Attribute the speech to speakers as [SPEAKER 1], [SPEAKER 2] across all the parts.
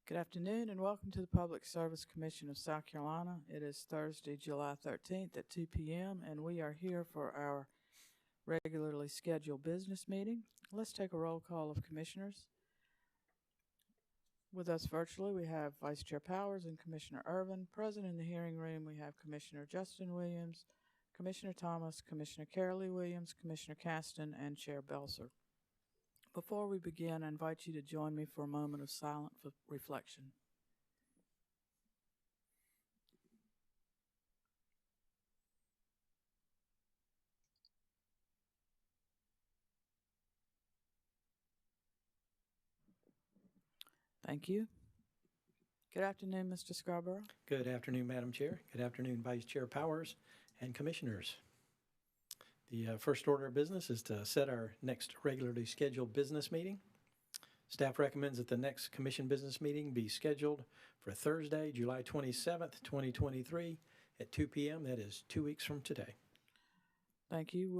[SPEAKER 1] Good afternoon and welcome to the Public Service Commission of South Carolina. It is Thursday, July 13th at 2 p.m. and we are here for our regularly scheduled business meeting. Let's take a roll call of commissioners. With us virtually, we have Vice Chair Powers and Commissioner Irvin. Present in the hearing room, we have Commissioner Justin Williams, Commissioner Thomas, Commissioner Carolee Williams, Commissioner Caston, and Chair Belser. Before we begin, I invite you to join me for a moment of silent reflection. Thank you. Good afternoon, Mr. Scarborough.
[SPEAKER 2] Good afternoon, Madam Chair. Good afternoon, Vice Chair Powers and Commissioners. The first order of business is to set our next regularly scheduled business meeting. Staff recommends that the next Commission business meeting be scheduled for Thursday, July 27th, 2023 at 2 p.m. That is 2 weeks from today.
[SPEAKER 1] Thank you.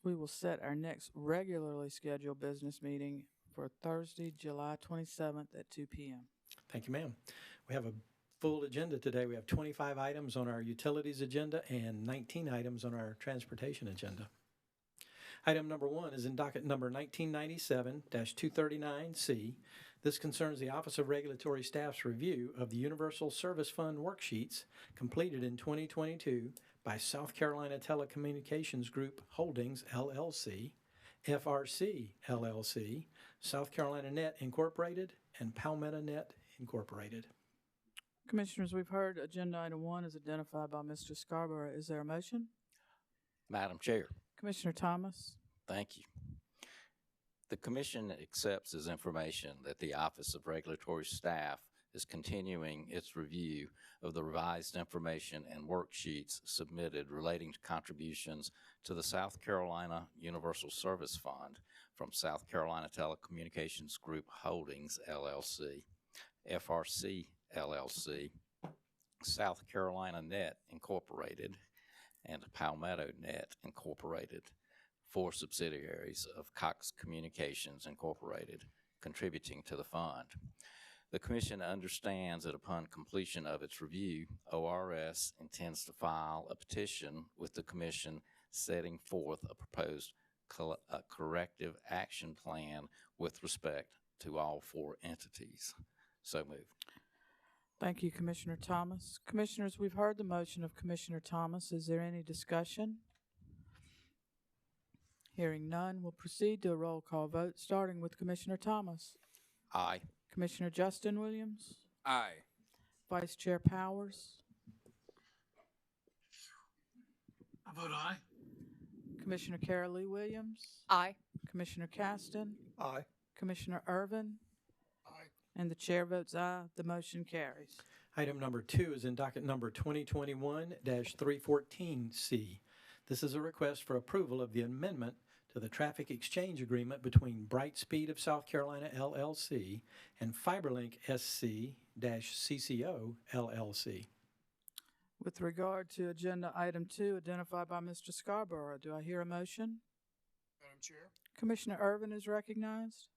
[SPEAKER 1] We will set our next regularly scheduled business meeting for Thursday, July 27th at 2 p.m.
[SPEAKER 2] Thank you, ma'am. We have a full agenda today. We have 25 items on our utilities agenda and 19 items on our transportation agenda. Item number 1 is in docket number 1997-239C. This concerns the Office of Regulatory Staff's review of the Universal Service Fund worksheets completed in 2022 by South Carolina Telecommunications Group Holdings, LLC, FRC, LLC, South Carolina Net Incorporated, and Palmetto Net Incorporated.
[SPEAKER 1] Commissioners, we've heard agenda item 1 is identified by Mr. Scarborough. Is there a motion?
[SPEAKER 3] Madam Chair.
[SPEAKER 1] Commissioner Thomas.
[SPEAKER 3] Thank you. The Commission accepts as information that the Office of Regulatory Staff is continuing its review of the revised information and worksheets submitted relating to contributions to the South Carolina Universal Service Fund from South Carolina Telecommunications Group Holdings, LLC, FRC, LLC, South Carolina Net Incorporated, and Palmetto Net Incorporated, 4 subsidiaries of Cox Communications Incorporated, contributing to the fund. The Commission understands that upon completion of its review, ORS intends to file a petition with the Commission setting forth a proposed corrective action plan with respect to all 4 entities. So moved.
[SPEAKER 1] Thank you, Commissioner Thomas. Commissioners, we've heard the motion of Commissioner Thomas. Is there any discussion? Hearing none, we'll proceed to a roll call vote, starting with Commissioner Thomas.
[SPEAKER 3] Aye.
[SPEAKER 1] Commissioner Justin Williams.
[SPEAKER 4] Aye.
[SPEAKER 1] Vice Chair Powers.
[SPEAKER 4] I vote aye.
[SPEAKER 1] Commissioner Carolee Williams.
[SPEAKER 5] Aye.
[SPEAKER 1] Commissioner Caston.
[SPEAKER 2] Aye. Commissioner
[SPEAKER 1] Irvin.
[SPEAKER 4] Aye.
[SPEAKER 1] And the chair votes aye. The motion carries.
[SPEAKER 2] Item number 2 is in docket number 2021-314C. This is a request for approval of the amendment to the traffic exchange agreement between Brightspeed of South Carolina, LLC, and FiberLink SC-CCO, LLC.
[SPEAKER 1] With regard to agenda item 2, identified by Mr. Scarborough, do I hear a motion?
[SPEAKER 4] Madam Chair.
[SPEAKER 1] Commissioner Irvin is recognized.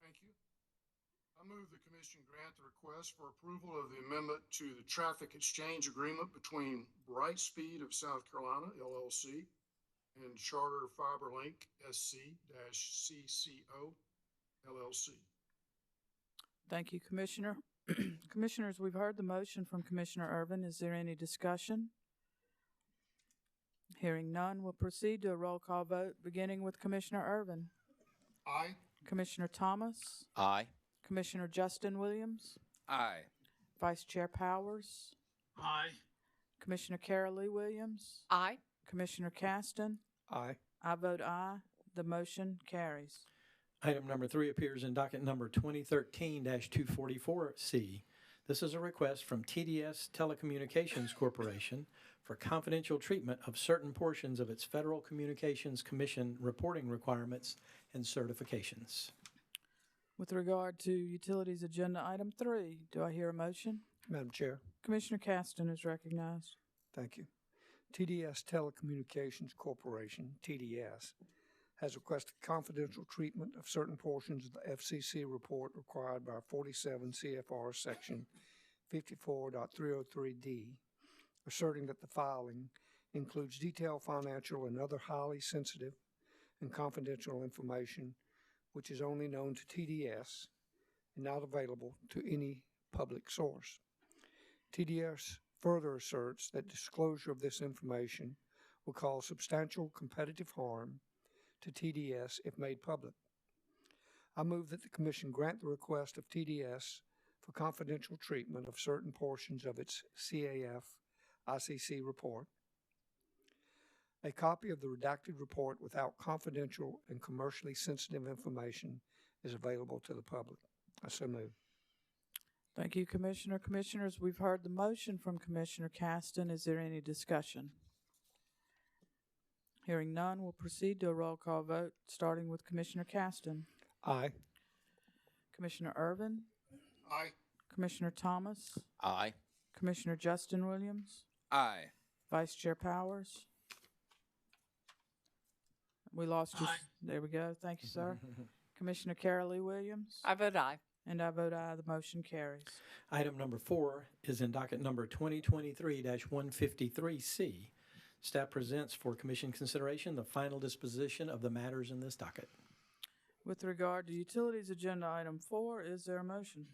[SPEAKER 4] Thank you. I move the Commission grant the request for approval of the amendment to the traffic exchange agreement between Brightspeed of South Carolina, LLC, and Charter FiberLink SC-CCO, LLC.
[SPEAKER 1] Thank you, Commissioner. Commissioners, we've heard the motion from Commissioner Irvin. Is there any discussion? Hearing none, we'll proceed to a roll call vote, beginning with Commissioner Irvin.
[SPEAKER 4] Aye.
[SPEAKER 1] Commissioner Thomas.
[SPEAKER 3] Aye.
[SPEAKER 1] Commissioner Justin Williams.
[SPEAKER 4] Aye.
[SPEAKER 1] Vice Chair Powers.
[SPEAKER 4] Aye.
[SPEAKER 1] Commissioner Carolee Williams.
[SPEAKER 5] Aye.
[SPEAKER 1] Commissioner Caston.
[SPEAKER 2] Aye.
[SPEAKER 1] I vote aye. The motion carries.
[SPEAKER 2] Item number 3 appears in docket number 2013-244C. This is a request from TDS Telecommunications Corporation for confidential treatment of certain portions of its Federal Communications Commission reporting requirements and certifications.
[SPEAKER 1] With regard to Utilities Agenda Item 3, do I hear a motion?
[SPEAKER 6] Madam Chair,
[SPEAKER 1] Commissioner Caston is recognized.
[SPEAKER 6] thank you. TDS Telecommunications Corporation, TDS,
[SPEAKER 5] has requested confidential treatment of certain portions of the FCC report required by 47 CFR Section 54.303D, asserting that the filing includes detailed financial and other highly sensitive and confidential information which is only known to TDS and not available to any public source. TDS further asserts that disclosure of this information will cause substantial competitive harm to TDS if made public. I move that the Commission grant the request of TDS for confidential treatment of certain portions of its CAF ICC report. A copy of the redacted report without confidential and commercially sensitive information is available to the public. I so move.
[SPEAKER 1] Thank you, Commissioner. Commissioners, we've heard the motion from Commissioner Caston. Is there any discussion? Hearing none, we'll proceed to a roll call vote, starting with Commissioner Caston.
[SPEAKER 5] Aye.
[SPEAKER 1] Commissioner Irvin?
[SPEAKER 4] Aye.
[SPEAKER 1] Commissioner Thomas?
[SPEAKER 3] Aye.
[SPEAKER 1] Commissioner Justin Williams?
[SPEAKER 6] Aye.
[SPEAKER 1] Vice Chair Powers? We lost you. There we go. Thank you, sir. Commissioner Carolee Williams?
[SPEAKER 7] I vote aye.
[SPEAKER 1] And I vote aye. The motion carries.
[SPEAKER 2] Item number 4 is in docket number 2023-153C. Staff presents for Commission consideration the final disposition of the matters in this docket.
[SPEAKER 1] With regard to Utilities Agenda Item 4, is there a motion?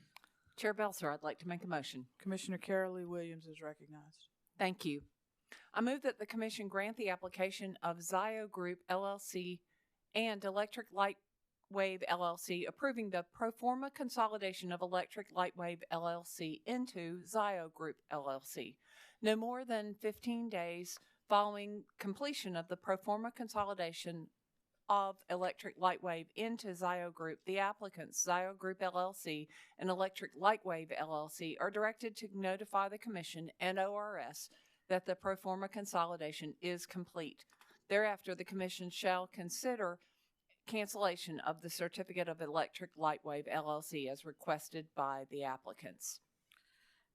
[SPEAKER 7] Chair Belser, I'd like to make a motion.
[SPEAKER 1] Commissioner Carolee Williams is recognized.
[SPEAKER 7] Thank you. I move that the Commission grant the application of Zio Group LLC and Electric Light Wave LLC approving the pro forma consolidation of Electric Light Wave LLC into Zio Group LLC. No more than 15 days following completion of the pro forma consolidation of Electric Light Wave into Zio Group, the applicants, Zio Group LLC and Electric Light Wave LLC, are directed to notify the Commission and ORS that the pro forma consolidation is complete. Thereafter, the Commission shall consider cancellation of the Certificate of Electric Light Wave LLC as requested by the applicants.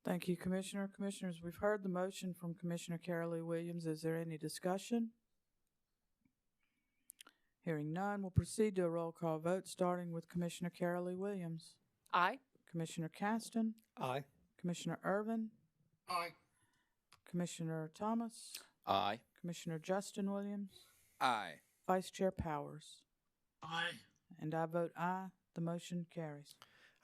[SPEAKER 1] Thank you, Commissioner. Commissioners, we've heard the motion from Commissioner Carolee Williams. Is there any discussion? Hearing none, we'll proceed to a roll call vote, starting with Commissioner Carolee Williams.
[SPEAKER 7] Aye.
[SPEAKER 1] Commissioner Caston?
[SPEAKER 5] Aye.
[SPEAKER 1] Commissioner Irvin?
[SPEAKER 4] Aye.
[SPEAKER 1] Commissioner Thomas?
[SPEAKER 3] Aye.
[SPEAKER 1] Commissioner Justin Williams?
[SPEAKER 6] Aye.
[SPEAKER 1] Vice Chair Powers?
[SPEAKER 4] Aye.
[SPEAKER 1] And I vote aye. The motion carries.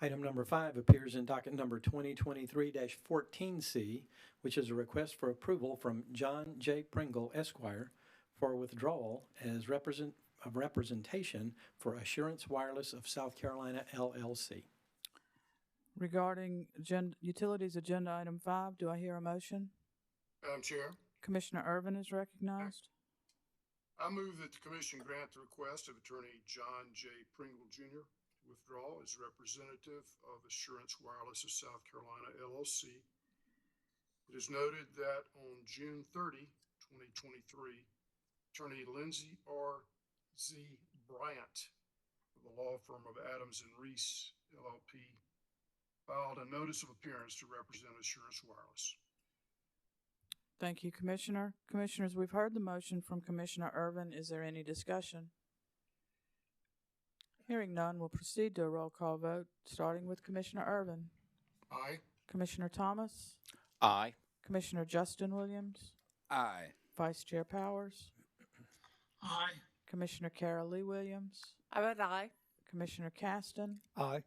[SPEAKER 2] Item number 5 appears in docket number 2023-14C, which is a request for approval from John J. Pringle, Esquire, for withdrawal as representation for Assurance Wireless of South Carolina, LLC.
[SPEAKER 1] Regarding Utilities Agenda Item 5, do I hear a motion?
[SPEAKER 4] Madam Chair,
[SPEAKER 1] Commissioner Irvin is recognized.
[SPEAKER 4] I move that the Commission grant the request of Attorney John J. Pringle, Jr. to withdraw as representative of Assurance Wireless of South Carolina, LLC. It is noted that on June 30, 2023, Attorney Lindsay R. Z. Bryant of the law firm of Adams and Reese, LLP, filed a notice of appearance to represent Assurance Wireless.
[SPEAKER 1] Thank you, Commissioner. Commissioners, we've heard the motion from Commissioner Irvin. Is there any discussion? Hearing none, we'll proceed to a roll call vote, starting with Commissioner Irvin.
[SPEAKER 4] Aye.
[SPEAKER 1] Commissioner Thomas?
[SPEAKER 3] Aye.
[SPEAKER 1] Commissioner Justin Williams?
[SPEAKER 6] Aye.
[SPEAKER 1] Vice Chair Powers?
[SPEAKER 4] Aye.
[SPEAKER 1] Commissioner Carolee Williams?
[SPEAKER 7] I vote aye.
[SPEAKER 1] Commissioner Caston?
[SPEAKER 5] Aye.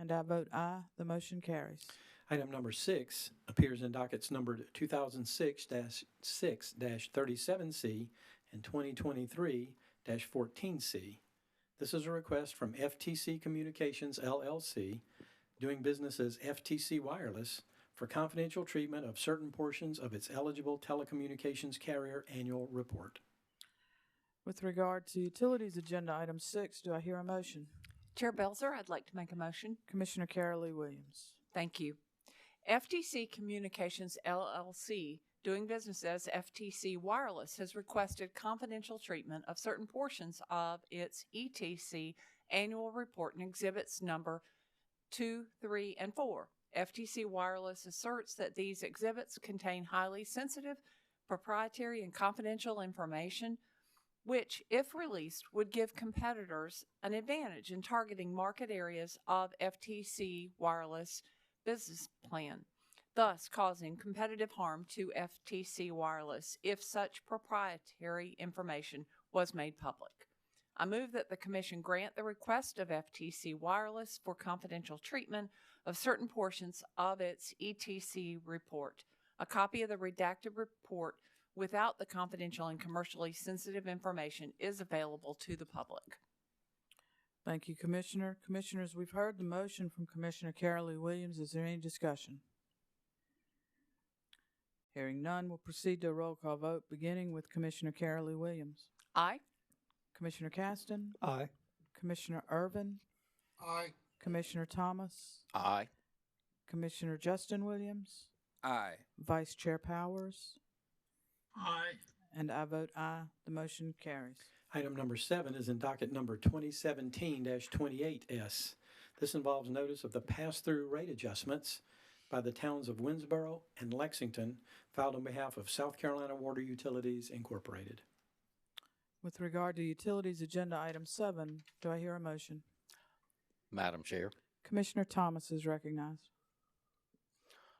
[SPEAKER 1] And I vote aye. The motion carries.
[SPEAKER 2] Item number 6 appears in dockets numbered 2006-6-37C and 2023-14C. This is a request from FTC Communications, LLC, doing business as FTC Wireless, for confidential treatment of certain portions of its eligible telecommunications carrier annual report.
[SPEAKER 1] With regard to Utilities Agenda Item 6, do I hear a motion?
[SPEAKER 7] Chair Belser, I'd like to make a motion.
[SPEAKER 1] Commissioner Carolee Williams.
[SPEAKER 7] Thank you. FTC Communications LLC, doing business as FTC Wireless, has requested confidential treatment of certain portions of its ETC annual report and exhibits number 2, 3, and 4. FTC Wireless asserts that these exhibits contain highly sensitive, proprietary, and confidential information which, if released, would give competitors an advantage in targeting market areas of FTC Wireless business plan, thus causing competitive harm to FTC Wireless if such proprietary information was made public. I move that the Commission grant the request of FTC Wireless for confidential treatment of certain portions of its ETC report. A copy of the redacted report without the confidential and commercially sensitive information is available to the public.
[SPEAKER 1] Thank you, Commissioner. Commissioners, we've heard the motion from Commissioner Carolee Williams. Is there any discussion? Hearing none, we'll proceed to a roll call vote, beginning with Commissioner Carolee Williams.
[SPEAKER 7] Aye.
[SPEAKER 1] Commissioner Caston,
[SPEAKER 5] Aye.
[SPEAKER 1] Commissioner Irvin,
[SPEAKER 4] Aye.
[SPEAKER 1] Commissioner Thomas,
[SPEAKER 3] Aye.
[SPEAKER 1] Commissioner Justin Williams,
[SPEAKER 6] Aye.
[SPEAKER 1] Vice Chair Powers,
[SPEAKER 4] Aye.
[SPEAKER 1] and I vote aye. The motion carries.
[SPEAKER 2] Item number 7 is in docket number 2017-28S. This involves notice of the pass-through rate adjustments by the towns of Winsboro and Lexington, filed on behalf of South Carolina Water Utilities, Incorporated.
[SPEAKER 1] With regard to Utilities Agenda Item 7, do I hear a motion?
[SPEAKER 3] Madam Chair,
[SPEAKER 1] Commissioner Thomas is recognized.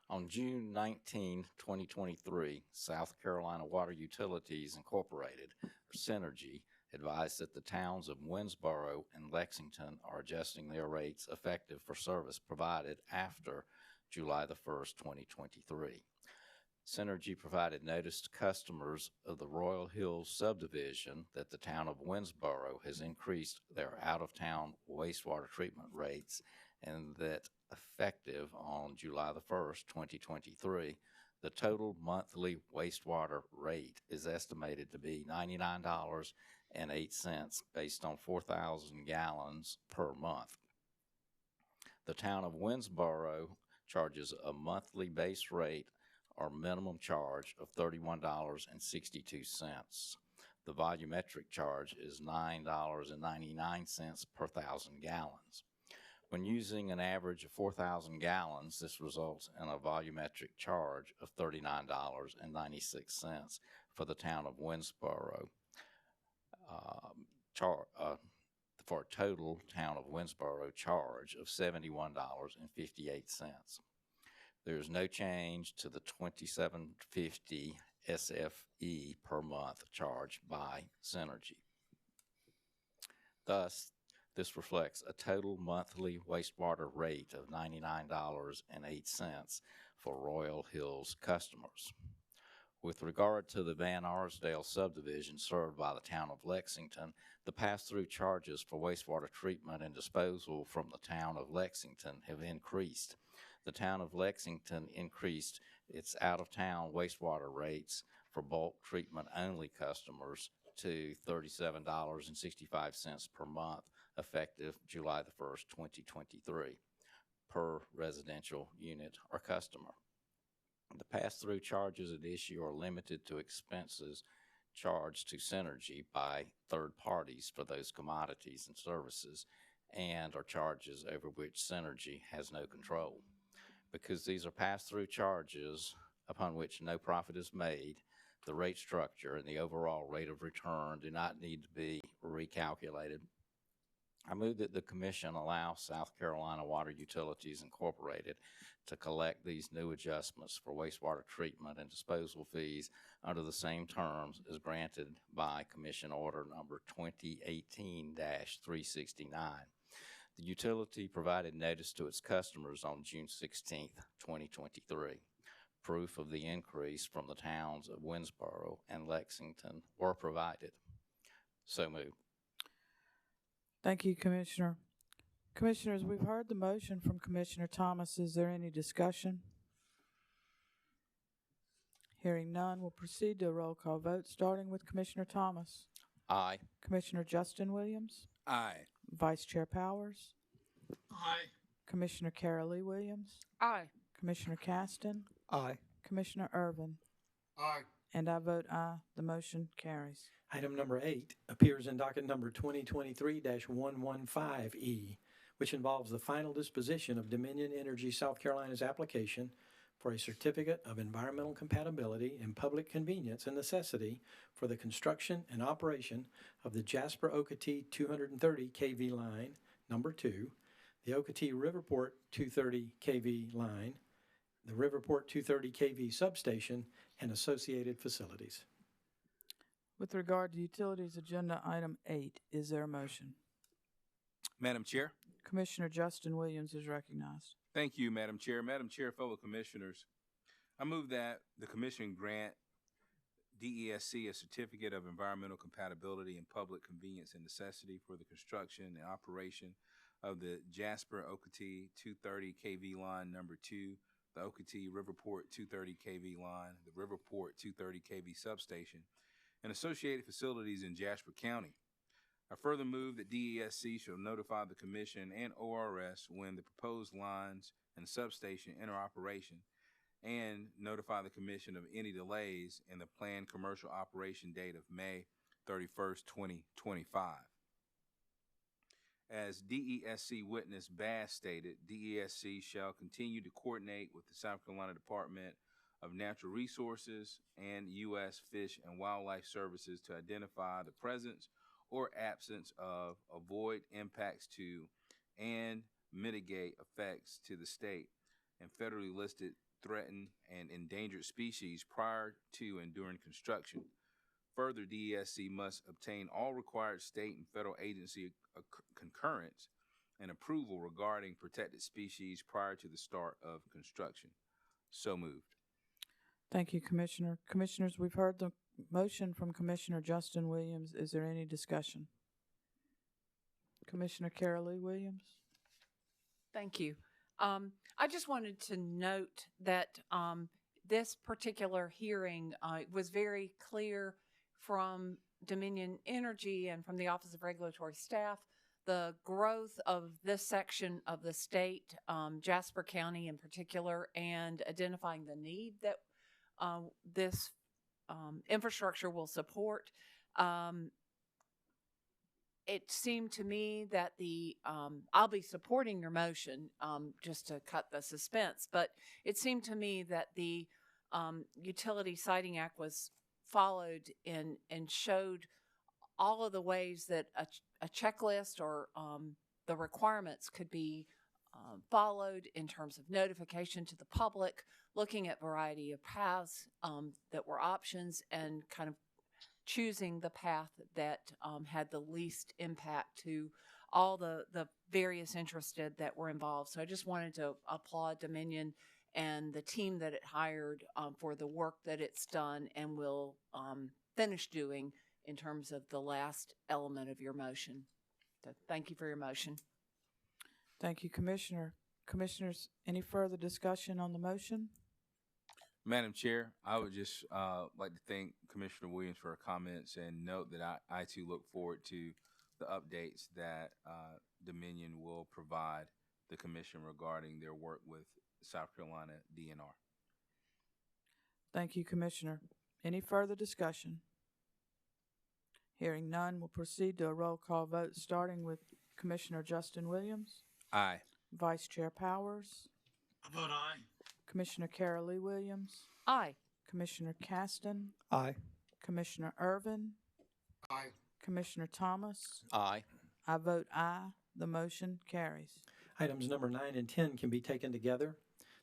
[SPEAKER 3] on June 19, 2023, South Carolina Water Utilities Incorporated, or Synergy, advised that the towns of Winsboro and Lexington are adjusting their rates effective for service provided after July the 1st, 2023. Synergy provided notice to customers of the Royal Hills subdivision that the town of Winsboro has increased their out-of-town wastewater treatment rates, and that effective on July the 1st, 2023, the total monthly wastewater rate is estimated to be $99.08 based on 4,000 gallons per month. The town of Winsboro charges a monthly base rate or minimum charge of $31.62. The volumetric charge is $9.99 per thousand gallons. When using an average of 4,000 gallons, this results in a volumetric charge of $39.96 for the town of Winsboro, for a total town of Winsboro charge of $71.58. There is no change to the $27.50 SFE per month charged by Synergy. Thus, this reflects a total monthly wastewater rate of $99.08 for Royal Hills customers. With regard to the Van Arsdale subdivision served by the town of Lexington, the pass-through charges for wastewater treatment and disposal from the town of Lexington have increased. The town of Lexington increased its out-of-town wastewater rates for bulk treatment-only customers to $37.65 per month, effective July the 1st, 2023, per residential unit or customer. The pass-through charges at issue are limited to expenses charged to Synergy by third parties for those commodities and services, and are charges over which Synergy has no control. Because these are pass-through charges upon which no profit is made, the rate structure and the overall rate of return do not need to be recalculated. I move that the Commission allow South Carolina Water Utilities Incorporated to collect these new adjustments for wastewater treatment and disposal fees under the same terms as granted by Commission Order Number 2018-369. The utility provided notice to its customers on June 16, 2023. Proof of the increase from the towns of Winsboro and Lexington were provided. So moved.
[SPEAKER 1] Thank you, Commissioner. Commissioners, we've heard the motion from Commissioner Thomas. Is there any discussion? Hearing none, we'll proceed to a roll call vote, starting with Commissioner Thomas.
[SPEAKER 3] Aye.
[SPEAKER 1] Commissioner Justin Williams,
[SPEAKER 6] Aye.
[SPEAKER 1] Vice Chair Powers,
[SPEAKER 4] Aye.
[SPEAKER 1] Commissioner Carolee Williams,
[SPEAKER 7] Aye.
[SPEAKER 1] Commissioner Caston,
[SPEAKER 5] Aye.
[SPEAKER 1] Commissioner Irvin,
[SPEAKER 4] Aye.
[SPEAKER 1] and I vote aye. The motion carries.
[SPEAKER 2] Item number 8 appears in docket number 2023-115E, which involves the final disposition of Dominion Energy South Carolina's application for a certificate of environmental compatibility and public convenience and necessity for the construction and operation of the Jasper-Ocoee 230 kV line, number 2, the Ocoee Riverport 230 kV line, the Riverport 230 kV substation, and associated facilities.
[SPEAKER 1] With regard to utilities, agenda item 8, is there a motion?
[SPEAKER 6] Madam Chair.
[SPEAKER 1] Commissioner Justin Williams is recognized.
[SPEAKER 6] Thank you, Madam Chair. Madam Chair, fellow commissioners, I move that the commission grant DESC a certificate of environmental compatibility and public convenience and necessity for the construction and operation of the Jasper-Ocoee 230 kV line number 2, the Ocoee Riverport 230 kV line, the Riverport 230 kV substation, and associated facilities in Jasper County. I further move that DESC shall notify the Commission and ORS when the proposed lines and substation enter operation, and notify the Commission of any delays in the planned commercial operation date of May 31st, 2025. As DESC witness Bass stated, DESC shall continue to coordinate with the South Carolina Department of Natural Resources and U.S. Fish and Wildlife Services to identify the presence or absence of, avoid impacts to, and mitigate effects to the state and federally listed threatened and endangered species prior to and during construction. Further, DESC must obtain all required state and federal agency concurrence and approval regarding protected species prior to the start of construction. So moved.
[SPEAKER 1] Thank you, Commissioner. Commissioners, we've heard the motion from Commissioner Justin Williams. Is there any discussion? Commissioner Carolee Williams?
[SPEAKER 7] Thank you. I just wanted to note that this particular hearing was very clear from Dominion Energy and from the Office of Regulatory Staff, the growth of this section of the state, Jasper County in particular, and identifying the need that this infrastructure will support. It seemed to me that I'll be supporting your motion just to cut the suspense, but it seemed to me that the Utility Siting Act was followed and showed all of the ways that a checklist or the requirements could be followed in terms of notification to the public, looking at variety of paths that were options, and kind of choosing the path that had the least impact to all the various interested that were involved. So I just wanted to applaud Dominion and the team that it hired for the work that it's done and will finish doing in terms of the last element of your motion. So thank you for your motion.
[SPEAKER 1] Thank you, Commissioner. Commissioners, any further discussion on the motion?
[SPEAKER 6] Madam Chair, I would just like to thank Commissioner Williams for her comments and note that I too look forward to the updates that Dominion will provide the Commission regarding their work with South Carolina DNR.
[SPEAKER 1] Thank you, Commissioner. Any further discussion? Hearing none, we'll proceed to a roll call vote, starting with Commissioner Justin Williams.
[SPEAKER 6] Aye.
[SPEAKER 1] Vice Chair Powers.
[SPEAKER 8] I vote aye.
[SPEAKER 1] Commissioner Carolee Williams.
[SPEAKER 7] Aye.
[SPEAKER 1] Commissioner Caston.
[SPEAKER 5] Aye.
[SPEAKER 1] Commissioner Irvin.
[SPEAKER 4] Aye.
[SPEAKER 1] Commissioner Thomas.
[SPEAKER 3] Aye.
[SPEAKER 1] I vote aye. The motion carries.
[SPEAKER 2] Items number 9 and 10 can be taken together.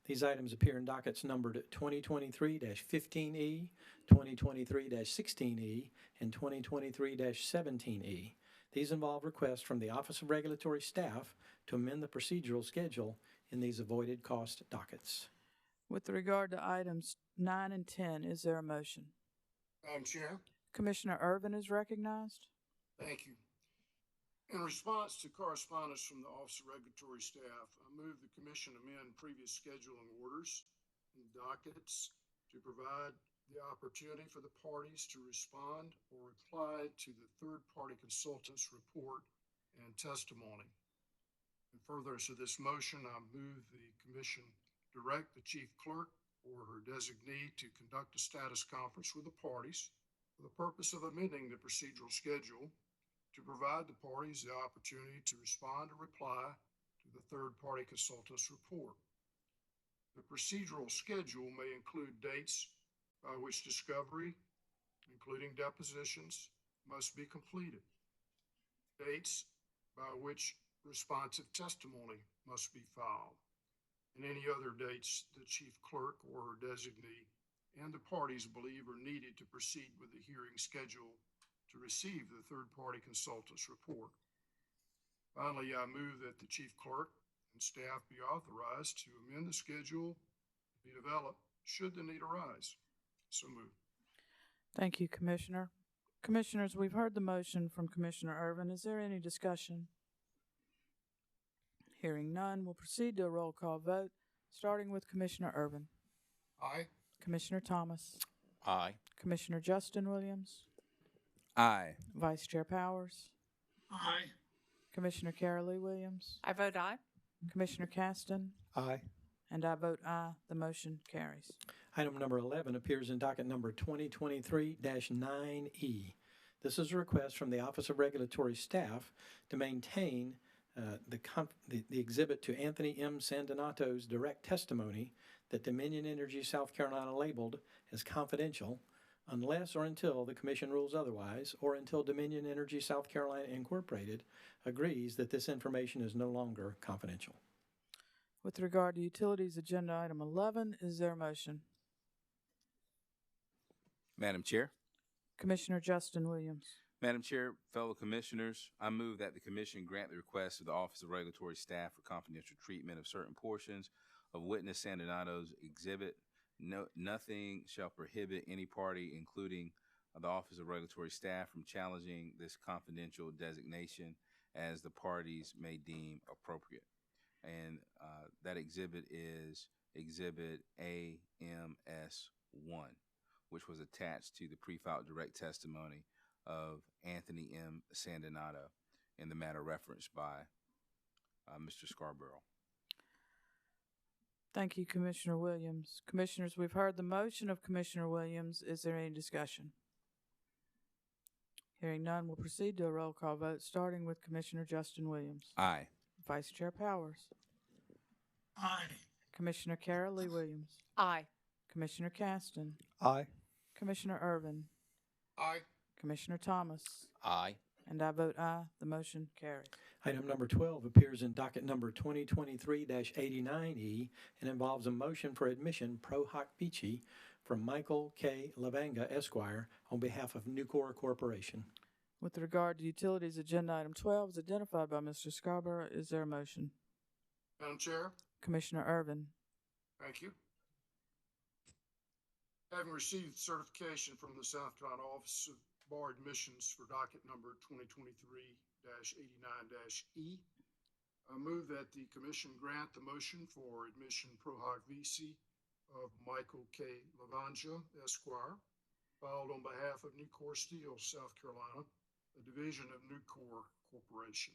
[SPEAKER 2] These items appear in dockets numbered 2023-15E, 2023-16E, and 2023-17E. These involve requests from the Office of Regulatory Staff to amend the procedural schedule in these avoided cost dockets.
[SPEAKER 1] With regard to items 9 and 10, is there a motion?
[SPEAKER 4] Madam Chair,
[SPEAKER 1] Commissioner Irvin is recognized.
[SPEAKER 4] thank you. In response to correspondence from the Office of Regulatory Staff, I move the Commission amend previous scheduling orders and dockets to provide the opportunity for the parties to respond or reply to the third-party consultant's report and testimony. In furtherance of this motion, I move the Commission direct the Chief Clerk or her designee to conduct a status conference with the parties for the purpose of amending the procedural schedule to provide the parties the opportunity to respond or reply to the third-party consultant's report. The procedural schedule may include dates by which discovery, including depositions, must be completed, dates by which responsive testimony must be filed, and any other dates the chief clerk or designee and the parties believe are needed to proceed with the hearing schedule to receive the third-party consultant's report. Finally, I move that the chief clerk and staff be authorized to amend the schedule to be developed should the need arise. So moved.
[SPEAKER 1] Thank you, Commissioner. Commissioners, we've heard the motion from Commissioner Irvin. Is there any discussion? Hearing none, we'll proceed to a roll call vote, starting with Commissioner Irvin.
[SPEAKER 4] Aye.
[SPEAKER 1] Commissioner Thomas.
[SPEAKER 3] Aye.
[SPEAKER 1] Commissioner Justin Williams.
[SPEAKER 6] Aye.
[SPEAKER 1] Vice Chair Powers.
[SPEAKER 4] Aye.
[SPEAKER 1] Commissioner Carolee Williams.
[SPEAKER 7] I vote aye.
[SPEAKER 1] Commissioner Caston.
[SPEAKER 5] Aye.
[SPEAKER 1] And I vote aye. The motion carries.
[SPEAKER 2] Item number 11 appears in docket number 2023-9E. This is a request from the Office of Regulatory Staff to maintain the exhibit to Anthony M. Sandonato's direct testimony that Dominion Energy South Carolina labeled as confidential unless or until the Commission rules otherwise, or until Dominion Energy South Carolina Incorporated agrees that this information is no longer confidential.
[SPEAKER 1] With regard to Utilities Agenda Item 11, is there a motion?
[SPEAKER 6] Madam Chair.
[SPEAKER 1] Commissioner Justin Williams.
[SPEAKER 6] Madam Chair, fellow commissioners, I move that the commission grant the request of the Office of Regulatory Staff for confidential treatment of certain portions of witness Sandonato's exhibit. Nothing shall prohibit any party, including the Office of Regulatory Staff, from challenging this confidential designation as the parties may deem appropriate. And that exhibit is Exhibit AMS1, which was attached to the pre-filed direct testimony of Anthony M. Sandonato in the matter referenced by Mr. Scarborough.
[SPEAKER 1] Thank you, Commissioner Williams. Commissioners, we've heard the motion of Commissioner Williams. Is there any discussion? Hearing none, we'll proceed to a roll call vote, starting with Commissioner Justin Williams.
[SPEAKER 6] Aye.
[SPEAKER 1] Vice Chair Powers.
[SPEAKER 4] Aye.
[SPEAKER 1] Commissioner Carolee Williams.
[SPEAKER 7] Aye.
[SPEAKER 1] Commissioner Caston.
[SPEAKER 5] Aye.
[SPEAKER 1] Commissioner Irvin.
[SPEAKER 4] Aye.
[SPEAKER 1] Commissioner Thomas.
[SPEAKER 3] Aye.
[SPEAKER 1] And I vote aye. The motion carries.
[SPEAKER 2] Item number 12 appears in docket number 2023-89E and involves a motion for admission pro hoc vici from Michael K. Lavanga, Esquire, on behalf of Nucor Corporation.
[SPEAKER 1] With regard to Utilities Agenda Item 12, as identified by Mr. Scarborough, is there a motion?
[SPEAKER 4] Madam Chair.
[SPEAKER 1] Commissioner Irvin.
[SPEAKER 4] Thank you. Having received certification from the South Carolina Office of Bar Admissions for docket number 2023-89-E, I move that the commission grant the motion for admission pro hoc vici of Michael K. Lavanja, Esquire, filed on behalf of Nucor Steel, South Carolina, a division of Nucor Corporation.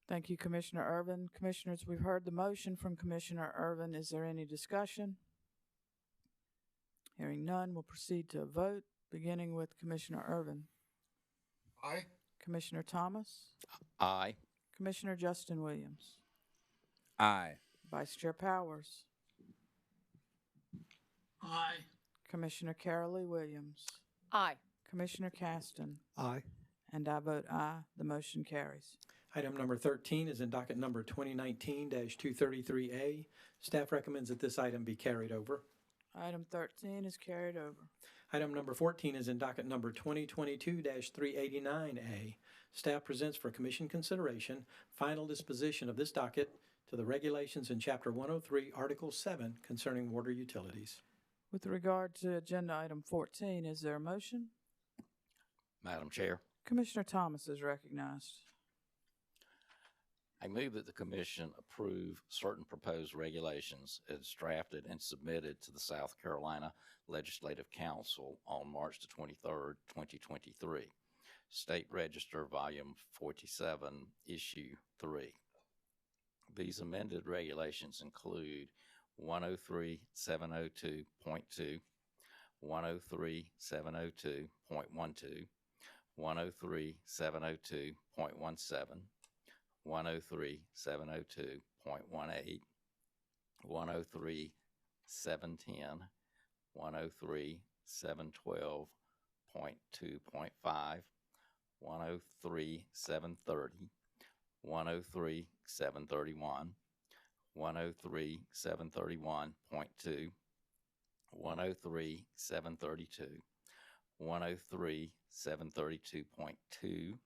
[SPEAKER 1] Thank you, Commissioner Irvin. Commissioners, we've heard the motion from Commissioner Irvin. Is there any discussion? Hearing none, we'll proceed to a vote, beginning with Commissioner Irvin.
[SPEAKER 4] Aye.
[SPEAKER 1] Commissioner Thomas.
[SPEAKER 3] Aye.
[SPEAKER 1] Commissioner Justin Williams.
[SPEAKER 6] Aye.
[SPEAKER 1] Vice Chair Powers.
[SPEAKER 4] Aye.
[SPEAKER 1] Commissioner Carolee Williams.
[SPEAKER 7] Aye.
[SPEAKER 1] Commissioner Caston.
[SPEAKER 5] Aye.
[SPEAKER 1] And I vote aye. The motion carries.
[SPEAKER 2] Item number 13 is in docket number 2019-233A. Staff recommends that this item be carried over.
[SPEAKER 1] Item 13 is carried over.
[SPEAKER 2] Item number 14 is in docket number 2022-389A. Staff presents for commission consideration final disposition of this docket to the regulations in Chapter 103, Article 7 concerning water utilities.
[SPEAKER 1] With regard to Agenda Item 14, is there a motion?
[SPEAKER 3] Madam Chair,
[SPEAKER 1] Commissioner Thomas is recognized.
[SPEAKER 3] I move that the commission approve certain proposed regulations as drafted and submitted to the South Carolina Legislative Council on March the 23rd, 2023. State Register, Volume 47, Issue 3. These amended regulations include 103.702.2, 103.702.12, 103.702.17, 103.702.18, 103.710, 103.712.2.5, 103.730, 103.731, 103.731.2, 103.732, 103.732.2,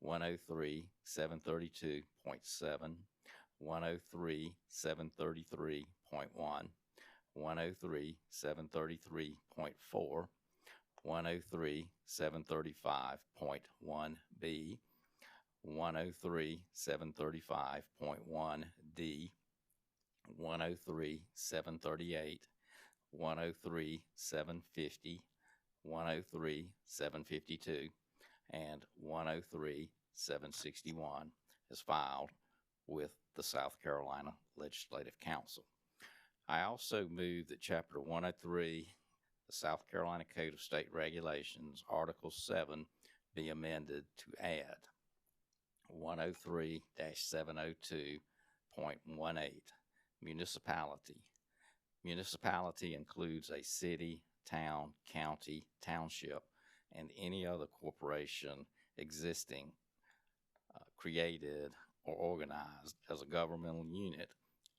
[SPEAKER 3] 103.732.7, 103.733.1, 103.733.4, 103.735.1b, 103.735.1d, 103.738, 103.750, 103.752, and 103.761 is filed with the South Carolina Legislative Council. I also move that Chapter 103, the South Carolina Code of State Regulations, Article 7, be amended to add 103-702.18, municipality. Municipality includes a city, town, county, township, and any other corporation existing, created, or organized as a governmental unit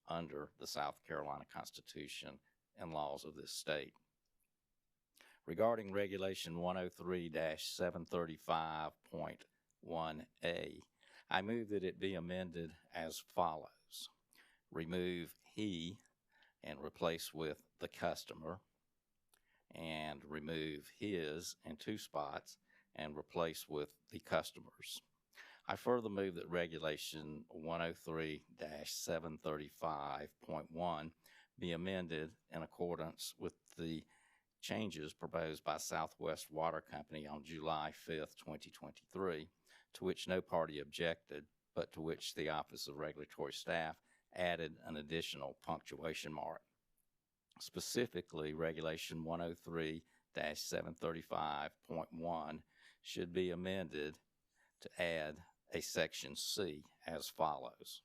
[SPEAKER 3] under the South Carolina Constitution and laws of this state. Regarding Regulation 103-735.1a, I move that it be amended as follows. Remove he and replace with the customer, and remove his in 2 spots and replace with the customers. I further move that Regulation 103-735.1 be amended in accordance with the changes proposed by Southwest Water Company on July 5th, 2023, to which no party objected, but to which the Office of Regulatory Staff added an additional punctuation mark. Specifically, Regulation 103-735.1 should be amended to add a Section C as follows.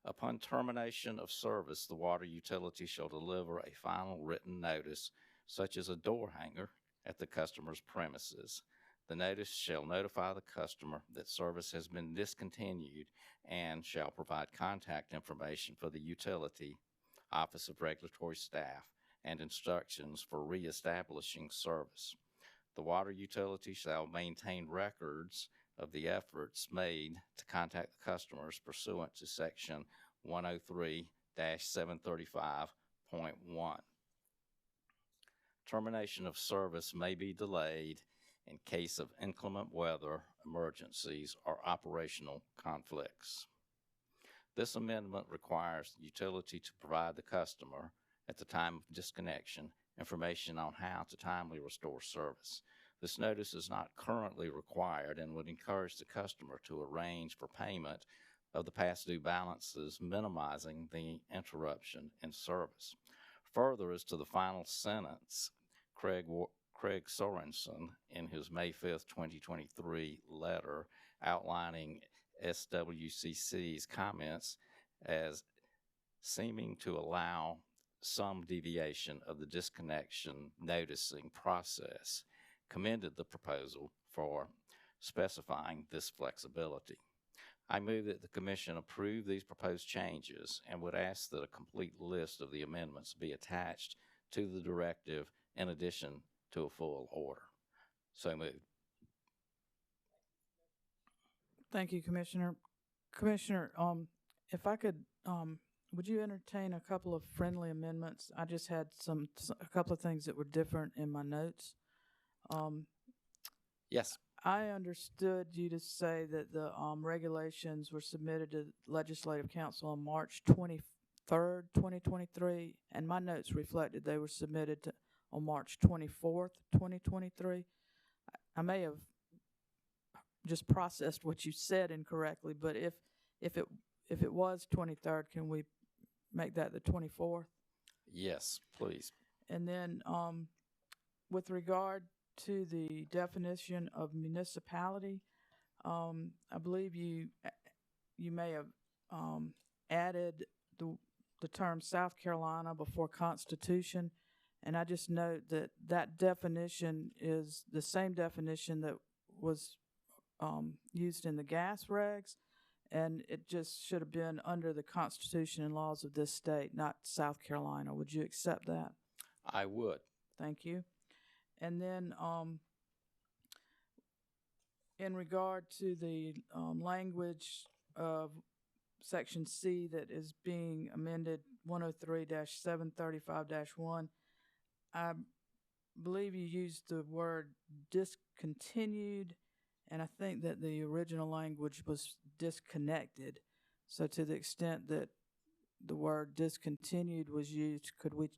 [SPEAKER 3] Upon termination of service, the water utility shall deliver a final written notice, such as a door hanger, at the customer's premises. The notice shall notify the customer that service has been discontinued and shall provide contact information for the utility, Office of Regulatory Staff, and instructions for reestablishing service. The water utility shall maintain records of the efforts made to contact the customers pursuant to Section 103-735.1. Termination of service may be delayed in case of inclement weather, emergencies, or operational conflicts. This amendment requires the utility to provide the customer, at the time of disconnection, information on how to timely restore service. This notice is not currently required and would encourage the customer to arrange for payment of the past due balances, minimizing the interruption in service. Further, as to the final sentence, Craig Sorensen, in his May 5th, 2023 letter outlining SWCC's comments as seeming to allow some deviation of the disconnection noticing process, commended the proposal for specifying this flexibility. I move that the Commission approve these proposed changes and would ask that a complete list of the amendments be attached to the directive in addition to a full order. So moved.
[SPEAKER 1] Thank you, Commissioner. Commissioner, if I could, would you entertain a couple of friendly amendments? I just had a couple of things that were different in my notes.
[SPEAKER 3] Yes.
[SPEAKER 1] I understood you to say that the regulations were submitted to Legislative Council on March 23rd, 2023, and my notes reflected they were submitted on March 24th, 2023. I may have just processed what you said incorrectly, but if it was 23rd, can we make that the 24th?
[SPEAKER 3] Yes, please.
[SPEAKER 1] And then with regard to the definition of municipality, I believe you may have added the term South Carolina before Constitution. And I just note that that definition is the same definition that was used in the gas regs, and it just should have been under the Constitution and laws of this state, not South Carolina. Would you accept that?
[SPEAKER 3] I would.
[SPEAKER 1] Thank you. And then in regard to the language of Section C that is being amended 103-735-1, I believe you used the word discontinued, and I think that the original language was disconnected. So to the extent that the word discontinued was used, could we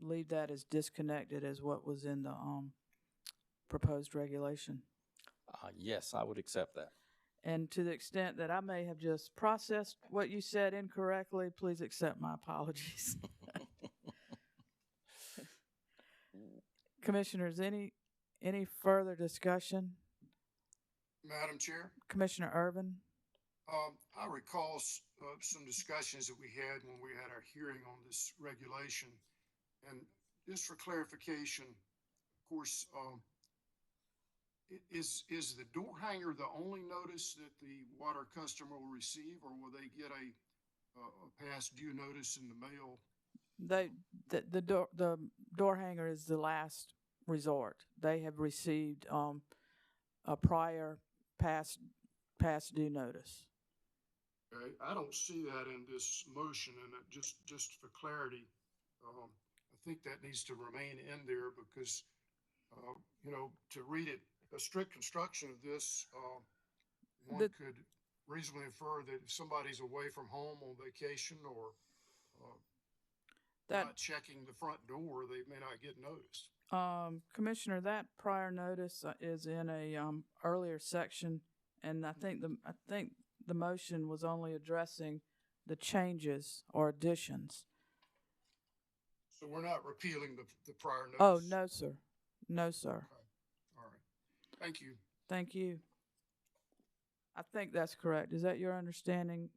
[SPEAKER 1] leave that as disconnected as what was in the proposed regulation?
[SPEAKER 3] Yes, I would accept that.
[SPEAKER 1] And to the extent that I may have just processed what you said incorrectly, please accept my apologies. Commissioners, any further discussion?
[SPEAKER 4] Madam Chair,
[SPEAKER 1] Commissioner Irvin?
[SPEAKER 4] I recall some discussions that we had when we had our hearing on this regulation. And just for clarification, of course, is the door hanger the only notice that the water customer will receive, or will they get a past due notice in the mail?
[SPEAKER 1] The door hanger is the last resort. They have received a prior past due notice.
[SPEAKER 4] Okay, I don't see that in this motion, and just for clarity, I think that needs to remain in there because, to read it, a strict construction of this, one could reasonably infer that if somebody's away from home on vacation or not checking the front door, they may not get noticed.
[SPEAKER 1] Commissioner, that prior notice is in a earlier section, and I think the motion was only addressing the changes or additions.
[SPEAKER 4] So we're not repealing the prior notice?
[SPEAKER 1] Oh, no, sir. No, sir.
[SPEAKER 4] Okay. All right. Thank you.
[SPEAKER 1] Thank you. I think that's correct. Is that your understanding,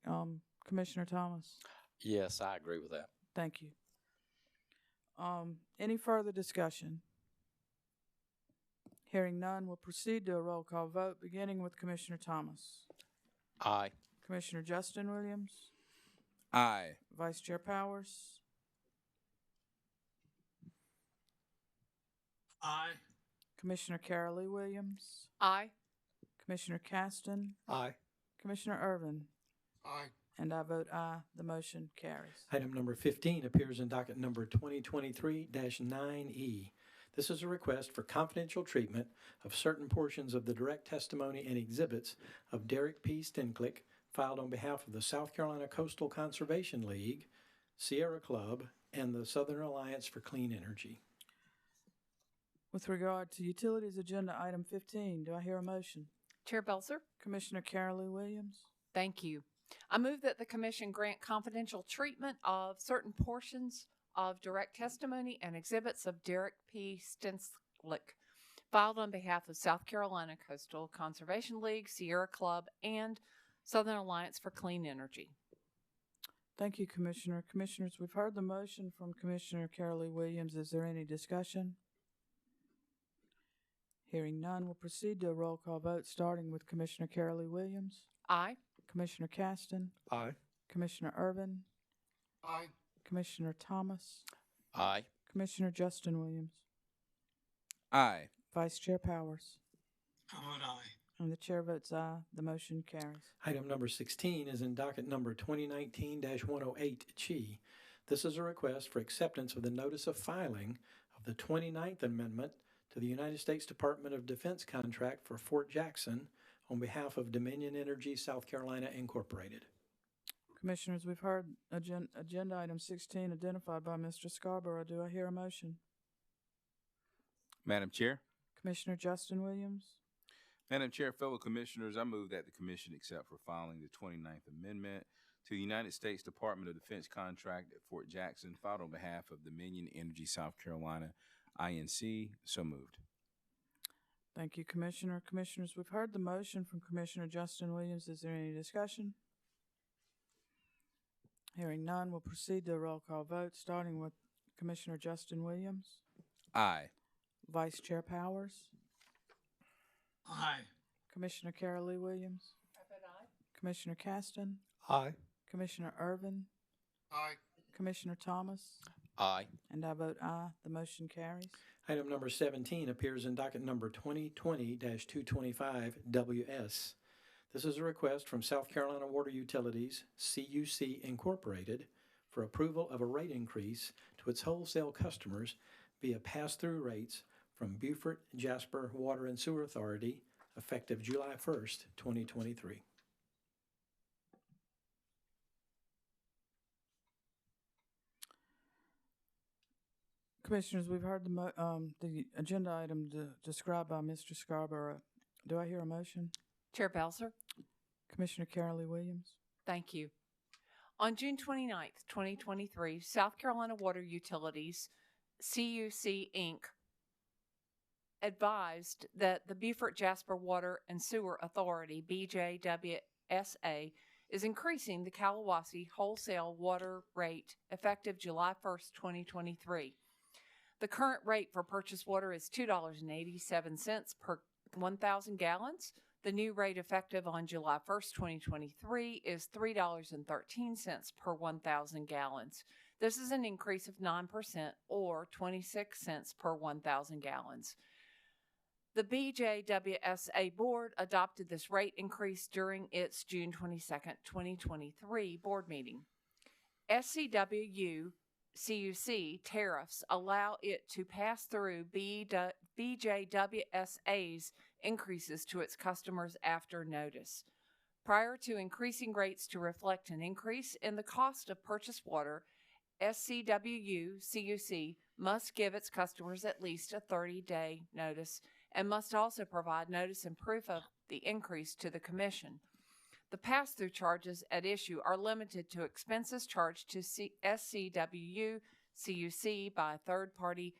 [SPEAKER 1] Commissioner Thomas?
[SPEAKER 3] Yes, I agree with that.
[SPEAKER 1] Thank you. Any further discussion? Hearing none, we'll proceed to a roll call vote, beginning with Commissioner Thomas.
[SPEAKER 3] Aye.
[SPEAKER 1] Commissioner Justin Williams?
[SPEAKER 6] Aye.
[SPEAKER 1] Vice Chair Powers?
[SPEAKER 4] Aye.
[SPEAKER 1] Commissioner Carolee Williams?
[SPEAKER 7] Aye.
[SPEAKER 1] Commissioner Caston?
[SPEAKER 2] Aye.
[SPEAKER 1] Commissioner Irvin?
[SPEAKER 4] Aye.
[SPEAKER 1] And I vote aye. The motion carries.
[SPEAKER 2] Item number 15 appears in docket number 2023-9E. This is a request for confidential treatment of certain portions of the direct testimony and exhibits of Derek P. Stinklick, filed on behalf of the South Carolina Coastal Conservation League, Sierra Club, and the Southern Alliance for Clean Energy.
[SPEAKER 1] With regard to Utilities Agenda Item 15, do I hear a motion?
[SPEAKER 7] Chair Belzer?
[SPEAKER 1] Commissioner Carolee Williams?
[SPEAKER 7] Thank you. I move that the Commission grant confidential treatment of certain portions of direct testimony and exhibits of Derek P. Stinklick, filed on behalf of South Carolina Coastal Conservation League, Sierra Club, and Southern Alliance for Clean Energy.
[SPEAKER 1] Thank you, Commissioner. Commissioners, we've heard the motion from Commissioner Carolee Williams. Is there any discussion? Hearing none, we'll proceed to a roll call vote, starting with Commissioner Carolee Williams.
[SPEAKER 7] Aye.
[SPEAKER 1] Commissioner Caston?
[SPEAKER 2] Aye.
[SPEAKER 1] Commissioner Irvin?
[SPEAKER 4] Aye.
[SPEAKER 1] Commissioner Thomas?
[SPEAKER 3] Aye.
[SPEAKER 1] Commissioner Justin Williams?
[SPEAKER 6] Aye.
[SPEAKER 1] Vice Chair Powers?
[SPEAKER 4] I vote aye.
[SPEAKER 1] And the chair votes aye. The motion carries.
[SPEAKER 2] Item number 16 is in docket number 2019-108G. This is a request for acceptance of the notice of filing of the 29th Amendment to the United States Department of Defense contract for Fort Jackson on behalf of Dominion Energy South Carolina Incorporated.
[SPEAKER 1] Commissioners, we've heard agenda item 16 identified by Mr. Scarborough. Do I hear a motion?
[SPEAKER 6] Madam Chair?
[SPEAKER 1] Commissioner Justin Williams?
[SPEAKER 6] Madam Chair, fellow commissioners, I move that the commission accept for filing the 29th Amendment to the United States Department of Defense contract at Fort Jackson, filed on behalf of Dominion Energy South Carolina, INC. So moved.
[SPEAKER 1] Thank you, Commissioner. Commissioners, we've heard the motion from Commissioner Justin Williams. Is there any discussion? Hearing none, we'll proceed to a roll call vote, starting with Commissioner Justin Williams,
[SPEAKER 6] Aye.
[SPEAKER 1] Vice Chair Powers,
[SPEAKER 4] Aye.
[SPEAKER 1] Commissioner Carol Lee Williams, Commissioner Caston,
[SPEAKER 5] Aye.
[SPEAKER 1] Commissioner Irvin,
[SPEAKER 4] Aye.
[SPEAKER 1] Commissioner Thomas,
[SPEAKER 3] Aye.
[SPEAKER 1] and I vote aye. The motion carries.
[SPEAKER 2] Item number 17 appears in docket number 2020-225WS. This is a request from South Carolina Water Utilities, CUC Incorporated, for approval of a rate increase to its wholesale customers via pass-through rates from Beaufort Jasper Water and Sewer Authority, effective July 1st, 2023.
[SPEAKER 1] Commissioners, we've heard the agenda item described by Mr. Scarborough. Do I hear a motion?
[SPEAKER 7] Chair Belzer,
[SPEAKER 1] Commissioner Carol Lee Williams.
[SPEAKER 7] thank you. On June 29th, 2023, South Carolina Water Utilities, CUC Inc., advised that the Beaufort Jasper Water and Sewer Authority, BJWSA, is increasing the Kalawasi wholesale water rate effective July 1st, 2023. The current rate for purchased water is $2.87 per 1,000 gallons. The new rate effective on July 1st, 2023 is $3.13 per 1,000 gallons. This is an increase of 9% or 26 cents per 1,000 gallons. The BJWSA board adopted this rate increase during its June 22nd, 2023 board meeting. SCWU CUC tariffs allow it to pass through BJWSA's increases to its customers after notice. Prior to increasing rates to reflect an increase in the cost of purchased water, SCWU CUC must give its customers at least a 30-day notice and must also provide notice and proof of the increase to the Commission. The pass-through charges at issue are limited to expenses charged to SCWU CUC by a third-party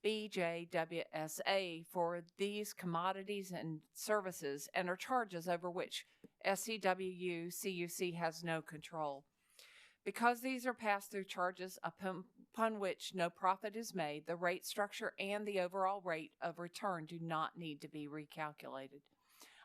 [SPEAKER 7] BJWSA for these commodities and services and are charges over which SCWU CUC has no control. Because these are pass-through charges upon which no profit is made, the rate structure and the overall rate of return do not need to be recalculated.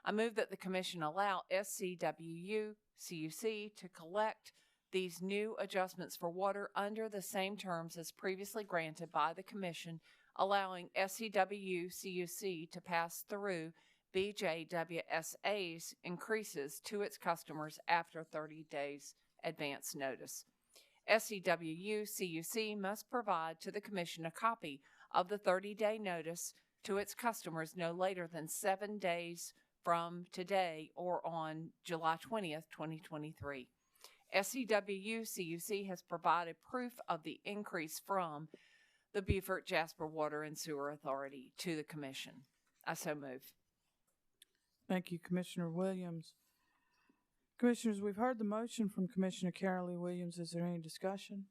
[SPEAKER 7] I move that the Commission allow SCWU CUC to collect these new adjustments for water under the same terms as previously granted by the Commission, allowing SCWU CUC to pass through BJWSA's increases to its customers after 30 days advance notice. SCWU CUC must provide to the Commission a copy of the 30-day notice to its customers no later than 7 days from today or on July 20th, 2023. SCWU CUC has provided proof of the increase from the Beaufort Jasper Water and Sewer Authority to the Commission. I so move.
[SPEAKER 1] Thank you, Commissioner Williams. Commissioners, we've heard the motion from Commissioner Carol Lee Williams. Is there any discussion?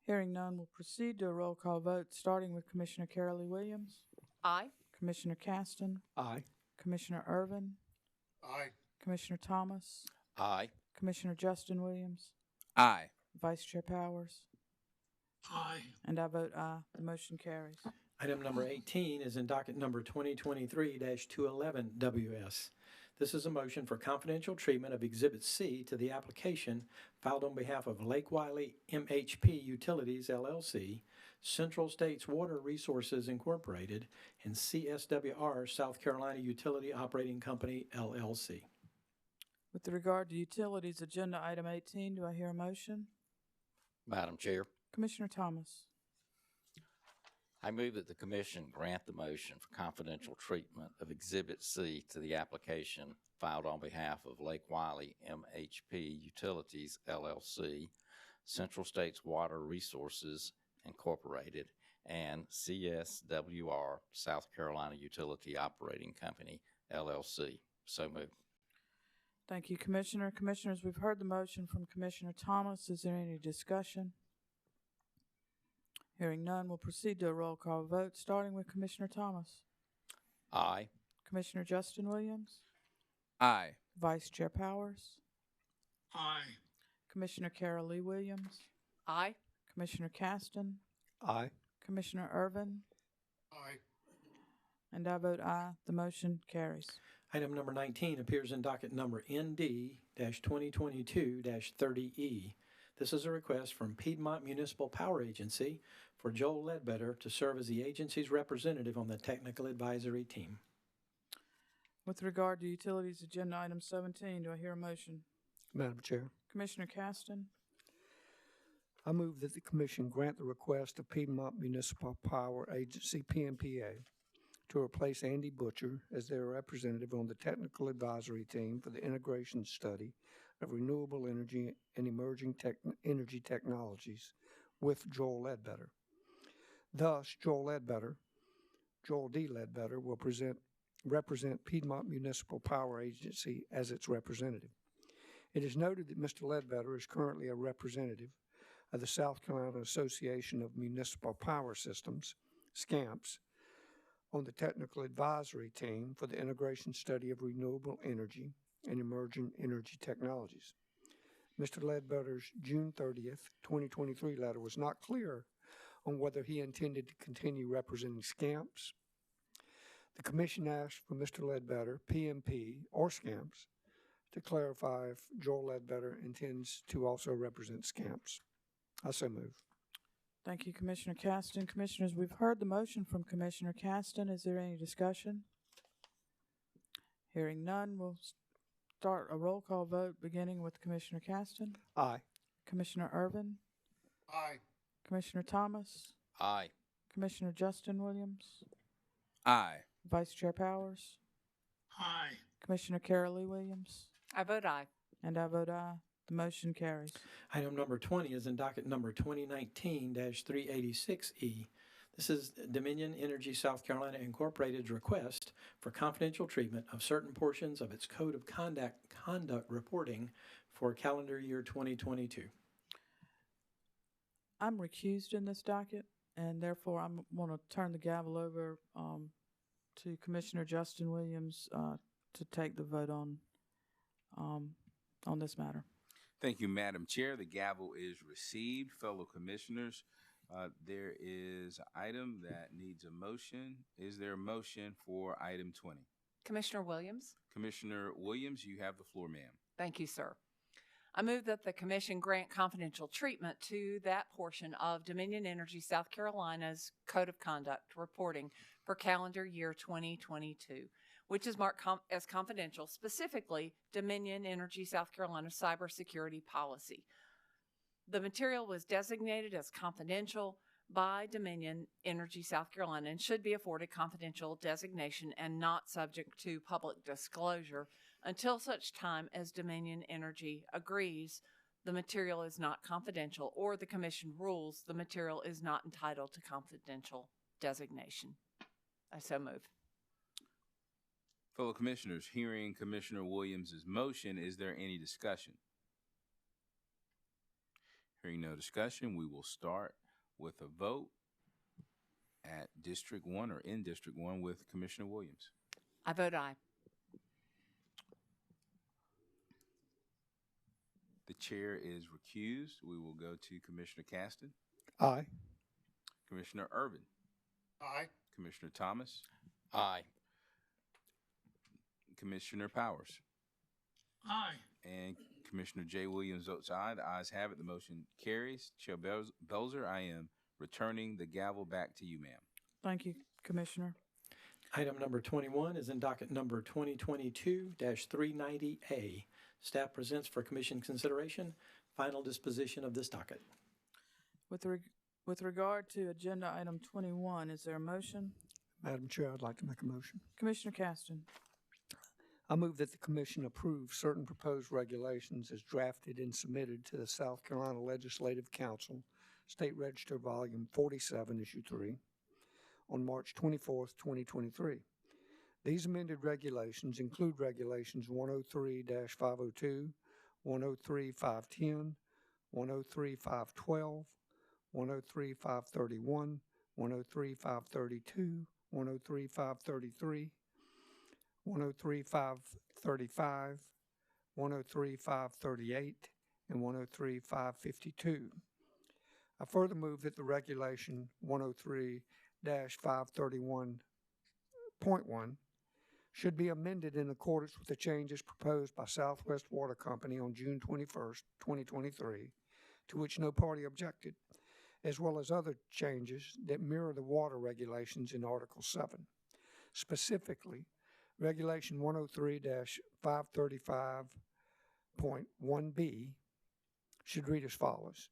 [SPEAKER 1] Hearing none, we'll proceed to a roll call vote, starting with Commissioner Carol Lee Williams,
[SPEAKER 7] Aye.
[SPEAKER 1] Commissioner Caston,
[SPEAKER 5] Aye.
[SPEAKER 1] Commissioner Irvin,
[SPEAKER 4] Aye.
[SPEAKER 1] Commissioner Thomas,
[SPEAKER 3] Aye.
[SPEAKER 1] Commissioner Justin Williams,
[SPEAKER 6] Aye.
[SPEAKER 1] Vice Chair Powers,
[SPEAKER 4] Aye.
[SPEAKER 1] and I vote aye. The motion carries.
[SPEAKER 2] Item number 18 is in docket number 2023-211WS. This is a motion for confidential treatment of Exhibit C to the application filed on behalf of Lake Wiley MHP Utilities, LLC, Central States Water Resources, Incorporated, and CSWR South Carolina Utility Operating Company, LLC.
[SPEAKER 1] With regard to utilities, agenda item 18, do I hear a motion?
[SPEAKER 3] Madam Chair,
[SPEAKER 1] Commissioner Thomas.
[SPEAKER 3] I move that the Commission grant the motion for confidential treatment of Exhibit C to the application filed on behalf of Lake Wiley MHP Utilities, LLC, Central States Water Resources, Incorporated, and CSWR South Carolina Utility Operating Company, LLC. So moved.
[SPEAKER 1] Thank you, Commissioner. Commissioners, we've heard the motion from Commissioner Thomas. Is there any discussion? Hearing none, we'll proceed to a roll call vote, starting with Commissioner Thomas,
[SPEAKER 3] Aye.
[SPEAKER 1] Commissioner Justin Williams,
[SPEAKER 6] Aye.
[SPEAKER 1] Vice Chair Powers,
[SPEAKER 4] Aye.
[SPEAKER 1] Commissioner Carol Lee Williams,
[SPEAKER 7] Aye.
[SPEAKER 1] Commissioner Caston,
[SPEAKER 5] Aye.
[SPEAKER 1] Commissioner Irvin,
[SPEAKER 4] Aye.
[SPEAKER 1] and I vote aye. The motion carries.
[SPEAKER 2] Item number 19 appears in docket number ND-2022-30E. This is a request from Piedmont Municipal Power Agency for Joel Ledbetter to serve as the agency's representative on the technical advisory team.
[SPEAKER 1] With regard to Utilities Agenda Item 17, do I hear a motion?
[SPEAKER 5] Madam Chair,
[SPEAKER 1] Commissioner Caston,
[SPEAKER 5] I move that the Commission grant the request of Piedmont Municipal Power Agency, PMPA, to replace Andy Butcher as their representative on the technical advisory team for the integration study of renewable energy and emerging energy technologies with Joel Ledbetter. Thus, Joel D. Ledbetter will represent Piedmont Municipal Power Agency as its representative. It is noted that Mr. Ledbetter is currently a representative of the South Carolina Association of Municipal Power Systems, SCAMPS, on the technical advisory team for the integration study of renewable energy and emerging energy technologies. Mr. Ledbetter's June 30th, 2023 letter was not clear on whether he intended to continue representing SCAMPS. The Commission asked for Mr. Ledbetter, PMP, or SCAMPS, to clarify if Joel Ledbetter intends to also represent SCAMPS. I so move.
[SPEAKER 1] thank you, Commissioner Caston. Commissioners, we've heard the motion from Commissioner Caston. Is there any discussion? Hearing none, we'll start a roll call vote beginning with Commissioner Caston,
[SPEAKER 5] Aye.
[SPEAKER 1] Commissioner Irvin,
[SPEAKER 4] Aye.
[SPEAKER 1] Commissioner Thomas,
[SPEAKER 3] Aye.
[SPEAKER 1] Commissioner Justin Williams,
[SPEAKER 6] Aye.
[SPEAKER 1] Vice Chair Powers,
[SPEAKER 4] Aye.
[SPEAKER 1] Commissioner Carol Lee Williams,
[SPEAKER 7] I vote aye.
[SPEAKER 1] and I vote aye. The motion carries.
[SPEAKER 2] Item number 20 is in docket number 2019-386E. This is Dominion Energy South Carolina Incorporated's request for confidential treatment of certain portions of its Code of Conduct reporting for calendar year 2022.
[SPEAKER 1] I'm recused in this docket, and therefore I want to turn the gavel over to Commissioner Justin Williams to take the vote on this matter.
[SPEAKER 6] Thank you, Madam Chair. The gavel is received. Fellow commissioners, there is an item that needs a motion. Is there a motion for item 20?
[SPEAKER 7] Commissioner Williams?
[SPEAKER 6] Commissioner Williams, you have the floor, ma'am.
[SPEAKER 7] Thank you, sir. I move that the Commission grant confidential treatment to that portion of Dominion Energy South Carolina's Code of Conduct reporting for calendar year 2022, which is marked as confidential, specifically Dominion Energy South Carolina cybersecurity policy. The material was designated as confidential by Dominion Energy South Carolina and should be afforded confidential designation and not subject to public disclosure until such time as Dominion Energy agrees the material is not confidential or the Commission rules the material is not entitled to confidential designation. I so move.
[SPEAKER 6] Fellow commissioners, hearing Commissioner Williams' motion, is there any discussion? Hearing no discussion, we will start with a vote at District 1 or in District 1 with Commissioner Williams.
[SPEAKER 7] I vote aye.
[SPEAKER 6] The chair is recused. We will go to Commissioner Caston,
[SPEAKER 5] Aye.
[SPEAKER 6] Commissioner Irvin,
[SPEAKER 4] Aye.
[SPEAKER 6] Commissioner Thomas,
[SPEAKER 3] Aye.
[SPEAKER 6] Commissioner Powers,
[SPEAKER 4] Aye.
[SPEAKER 6] and Commissioner J. Williams votes aye. The ayes have it. The motion carries. Chair Belzer, I am returning the gavel back to you, ma'am.
[SPEAKER 1] Thank you, Commissioner.
[SPEAKER 2] Item number 21 is in docket number 2022-390A. Staff presents for Commission consideration final disposition of this docket.
[SPEAKER 1] With regard to Agenda Item 21, is there a motion?
[SPEAKER 5] Madam Chair, I'd like to make a motion.
[SPEAKER 1] Commissioner Caston,
[SPEAKER 5] I move that the Commission approve certain proposed regulations as drafted and submitted to the South Carolina Legislative Council, State Register Volume 47, Issue 3, on March 24th, 2023. These amended regulations include Regulations 103-502, 103-510, 103-512, 103-531, 103-532, 103-533, 103-535, 103-538, and 103-552. I further move that the regulation 103-531.1 should be amended in accordance with the changes proposed by Southwest Water Company on June 21st, 2023, to which no party objected, as well as other changes that mirror the water regulations in Article 7. Specifically, Regulation 103-535.1b should read as follows.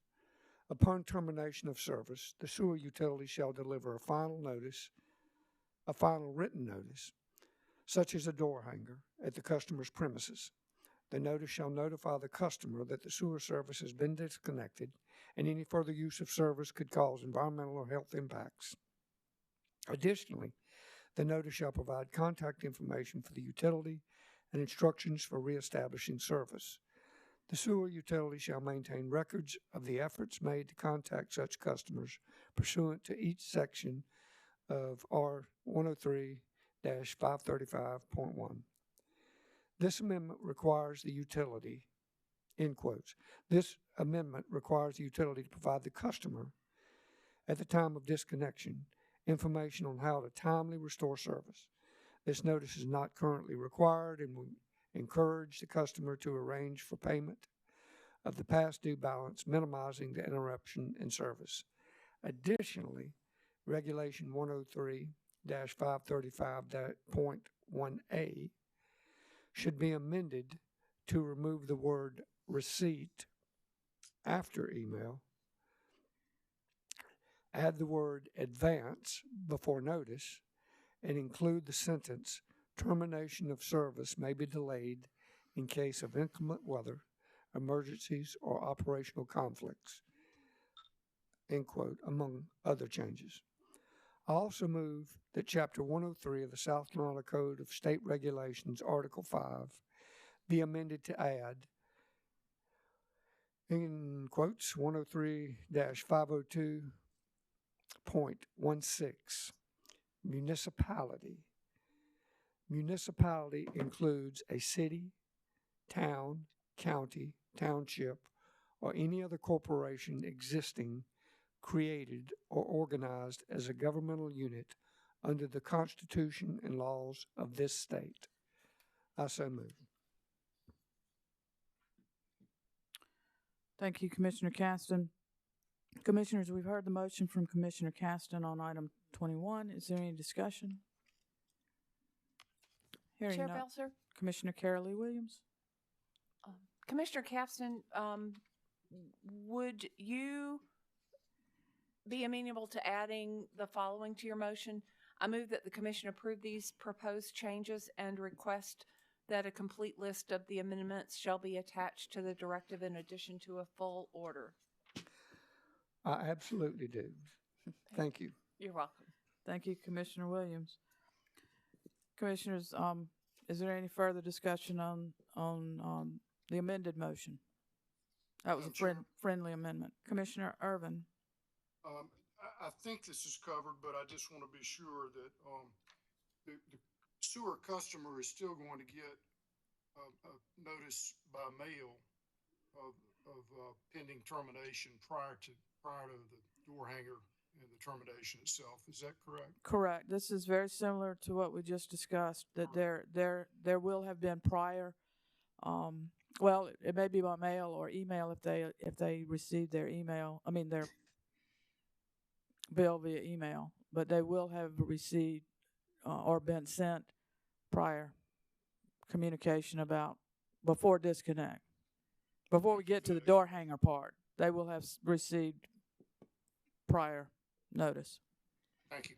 [SPEAKER 5] Upon termination of service, the sewer utility shall deliver a final written notice, such as a door hanger, at the customer's premises. The notice shall notify the customer that the sewer service has been disconnected and any further use of service could cause environmental or health impacts. Additionally, the notice shall provide contact information for the utility and instructions for reestablishing service. The sewer utility shall maintain records of the efforts made to contact such customers pursuant to each section of R 103-535.1. This amendment requires the utility, end quotes, this amendment requires the utility to provide the customer, at the time of disconnection, information on how to timely restore service. This notice is not currently required and will encourage the customer to arrange for payment of the past due balance, minimizing the interruption in service. Additionally, Regulation 103-535.1a should be amended to remove the word receipt after email, add the word advance before notice, and include the sentence, termination of service may be delayed in case of inclement weather, emergencies, or operational conflicts, end quote, among other changes. I also move that Chapter 103 of the South Carolina Code of State Regulations, Article 5, be amended to add, in quotes, 103-502.16, municipality. Municipality includes a city, town, county, township, or any other corporation existing, created, or organized as a governmental unit under the Constitution and laws of this state. I so move.
[SPEAKER 1] Thank you, Commissioner Caston. Commissioners, we've heard the motion from Commissioner Caston on item 21. Is there any discussion? Hearing
[SPEAKER 7] Chair
[SPEAKER 1] none.
[SPEAKER 7] Belzer?
[SPEAKER 1] Commissioner Carolee Williams?
[SPEAKER 7] Commissioner Caston, would you be amenable to adding the following to your motion? I move that the commission approve these proposed changes and request that a complete list of the amendments shall be attached to the directive in addition to a full order.
[SPEAKER 5] I absolutely do. Thank you.
[SPEAKER 7] You're welcome.
[SPEAKER 1] Thank you, Commissioner Williams. Commissioners, is there any further discussion on the amended motion? That was a friendly amendment. Commissioner Irvin?
[SPEAKER 4] I think this is covered, but I just want to be sure that the sewer customer is still going to get a notice by mail of pending termination prior to the door hanger and the termination itself. Is that correct?
[SPEAKER 1] Correct. This is very similar to what we just discussed, that there will have been prior, well, it may be by mail or email if they receive their email, their bill via email, but they will have received or been sent prior communication about before disconnect. Before we get to the door hanger part, they will have received prior notice.
[SPEAKER 4] Thank you.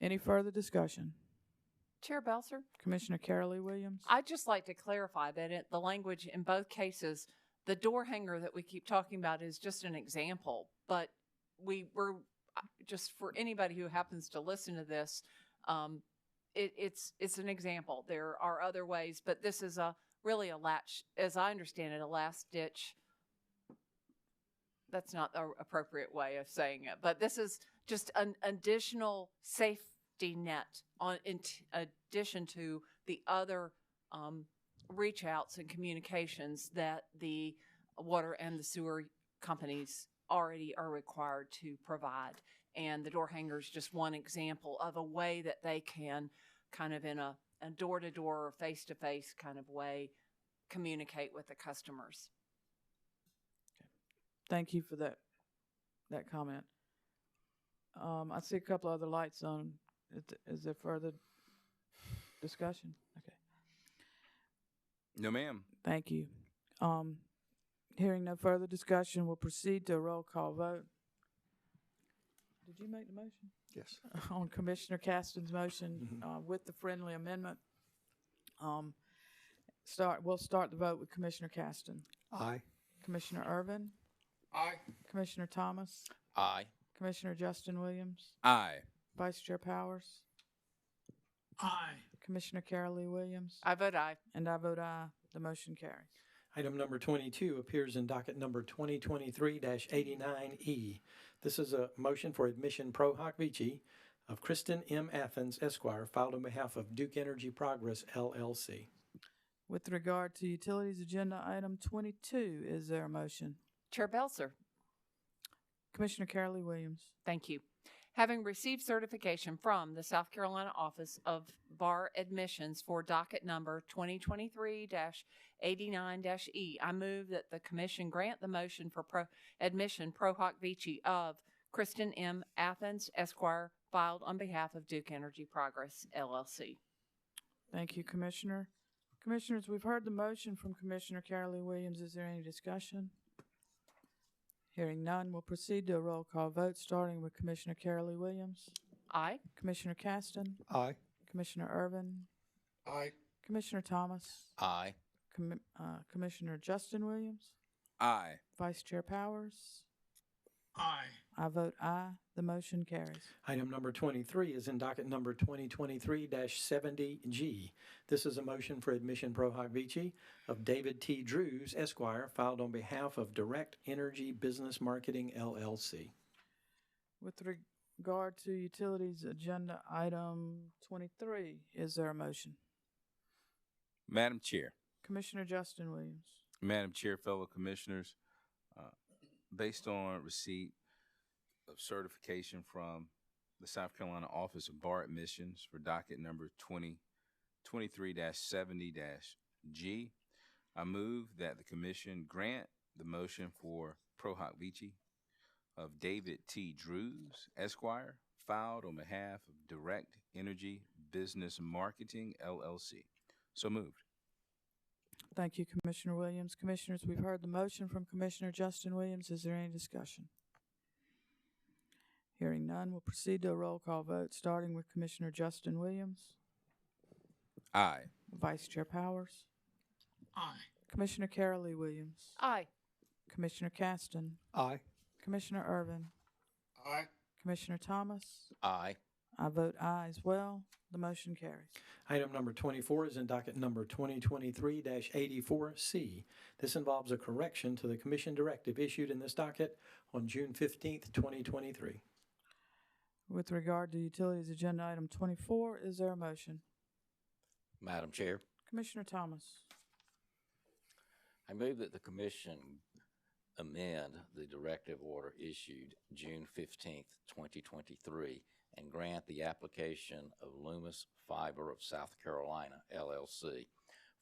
[SPEAKER 1] Any further discussion?
[SPEAKER 7] Chair Belzer?
[SPEAKER 1] Commissioner Carolee Williams?
[SPEAKER 7] I'd just like to clarify that the language in both cases, the door hanger that we keep talking about is just an example, but we're just for anybody who happens to listen to this, it's an example. There are other ways, but this is really a latch, as I understand it, a last ditch. That's not the appropriate way of saying it, but this is just an additional safety net in addition to the other reach outs and communications that the water and the sewer companies already are required to provide. And the door hanger is just one example of a way that they can kind of in a door-to-door or face-to-face kind of way communicate with the customers.
[SPEAKER 1] Thank you for that comment. I see a couple other lights on. Is there further discussion? Okay.
[SPEAKER 6] No, ma'am.
[SPEAKER 1] Thank you. Hearing no further discussion, we'll proceed to a roll call vote. Did you make the motion?
[SPEAKER 5] Yes.
[SPEAKER 1] On Commissioner Caston's motion, with the friendly amendment. We'll start the vote with Commissioner Caston.
[SPEAKER 5] Aye.
[SPEAKER 1] Commissioner Irvin,
[SPEAKER 4] Aye.
[SPEAKER 1] Commissioner Thomas,
[SPEAKER 3] Aye.
[SPEAKER 1] Commissioner Justin Williams,
[SPEAKER 6] Aye.
[SPEAKER 1] Vice Chair Powers,
[SPEAKER 4] Aye.
[SPEAKER 1] Commissioner Carol Lee Williams,
[SPEAKER 7] I vote aye.
[SPEAKER 1] and I vote aye. The motion carries.
[SPEAKER 2] Item number 22 appears in docket number 2023-89E. This is a motion for admission pro hoc vici of Kristen M. Athens, Esquire, filed on behalf of Duke Energy Progress, LLC.
[SPEAKER 1] With regard to utilities agenda item 22, is there a motion?
[SPEAKER 7] Chair Belzer.
[SPEAKER 1] Commissioner Carol Lee Williams.
[SPEAKER 7] Thank you. Having received certification from the South Carolina Office of Bar Admissions for docket number 2023-89-E, I move that the Commission grant the motion for admission pro hoc vici of Kristen M. Athens, Esquire, filed on behalf of Duke Energy Progress, LLC.
[SPEAKER 1] Thank you, Commissioner. Commissioners, we've heard the motion from Commissioner Carol Lee Williams. Is there any discussion? Hearing none, we'll proceed to a roll call vote, starting with Commissioner Carol Lee Williams,
[SPEAKER 7] Aye.
[SPEAKER 1] Commissioner Caston,
[SPEAKER 5] Aye.
[SPEAKER 1] Commissioner Irvin,
[SPEAKER 4] Aye.
[SPEAKER 1] Commissioner Thomas,
[SPEAKER 3] Aye.
[SPEAKER 1] Commissioner Justin Williams,
[SPEAKER 6] Aye.
[SPEAKER 1] Vice Chair Powers.
[SPEAKER 4] Aye.
[SPEAKER 1] I vote aye. The motion carries.
[SPEAKER 2] Item number 23 is in docket number 2023-70G. This is a motion for admission pro hoc vici of David T. Drews, Esquire, filed on behalf of Direct Energy Business Marketing, LLC.
[SPEAKER 1] With regard to utilities agenda item 23, is there a motion?
[SPEAKER 6] Madam Chair.
[SPEAKER 1] Commissioner Justin Williams.
[SPEAKER 6] Madam Chair, fellow commissioners, based on receipt of certification from the South Carolina Office of Bar Admissions for docket number 2023-70-G, I move that the Commission grant the motion for pro hoc vici of David T. Drews, Esquire, filed on behalf of Direct Energy Business Marketing, LLC. So moved.
[SPEAKER 1] Thank you, Commissioner Williams. Commissioners, we've heard the motion from Commissioner Justin Williams. Is there any discussion? Hearing none, we'll proceed to a roll call vote, starting with Commissioner Justin Williams,
[SPEAKER 6] Aye.
[SPEAKER 1] Vice Chair Powers,
[SPEAKER 4] Aye.
[SPEAKER 1] Commissioner Carol Lee Williams,
[SPEAKER 7] Aye.
[SPEAKER 1] Commissioner Caston,
[SPEAKER 5] Aye.
[SPEAKER 1] Commissioner Irvin,
[SPEAKER 4] Aye.
[SPEAKER 1] Commissioner Thomas.
[SPEAKER 3] Aye.
[SPEAKER 1] I vote aye as well. The motion carries.
[SPEAKER 2] Item number 24 is in docket number 2023-84C. This involves a correction to the Commission directive issued in this docket on June 15th, 2023.
[SPEAKER 1] With regard to utilities agenda item 24, is there a motion?
[SPEAKER 3] Madam Chair,
[SPEAKER 1] Commissioner Thomas.
[SPEAKER 3] I move that the Commission amend the directive order issued June 15th, 2023, and grant the application of Loomis Fiber of South Carolina, LLC,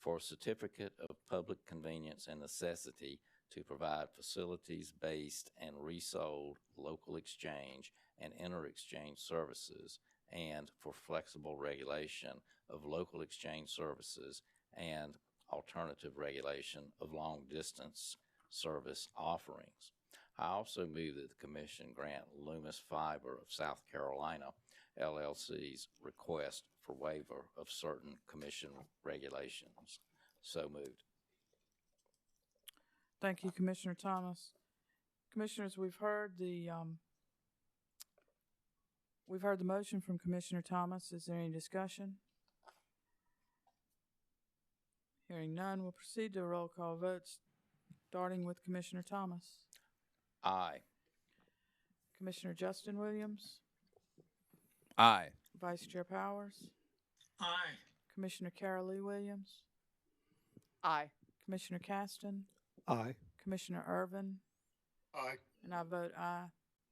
[SPEAKER 3] for a certificate of public convenience and necessity to provide facilities-based and resold local exchange and inter-exchange services, and for flexible regulation of local exchange services and alternative regulation of long-distance service offerings. I also move that the Commission grant Loomis Fiber of South Carolina, LLC's request for waiver of certain Commission regulations. So moved.
[SPEAKER 1] Thank you, Commissioner Thomas. Commissioners, we've heard the motion from Commissioner Thomas. Is there any discussion? Hearing none, we'll proceed to a roll call vote, starting with Commissioner Thomas.
[SPEAKER 3] Aye.
[SPEAKER 1] Commissioner Justin Williams,
[SPEAKER 6] Aye.
[SPEAKER 1] Vice Chair Powers,
[SPEAKER 4] Aye.
[SPEAKER 1] Commissioner Carol Lee Williams,
[SPEAKER 7] Aye.
[SPEAKER 1] Commissioner Caston,
[SPEAKER 5] Aye.
[SPEAKER 1] Commissioner Irvin,
[SPEAKER 4] Aye.
[SPEAKER 1] and I vote aye.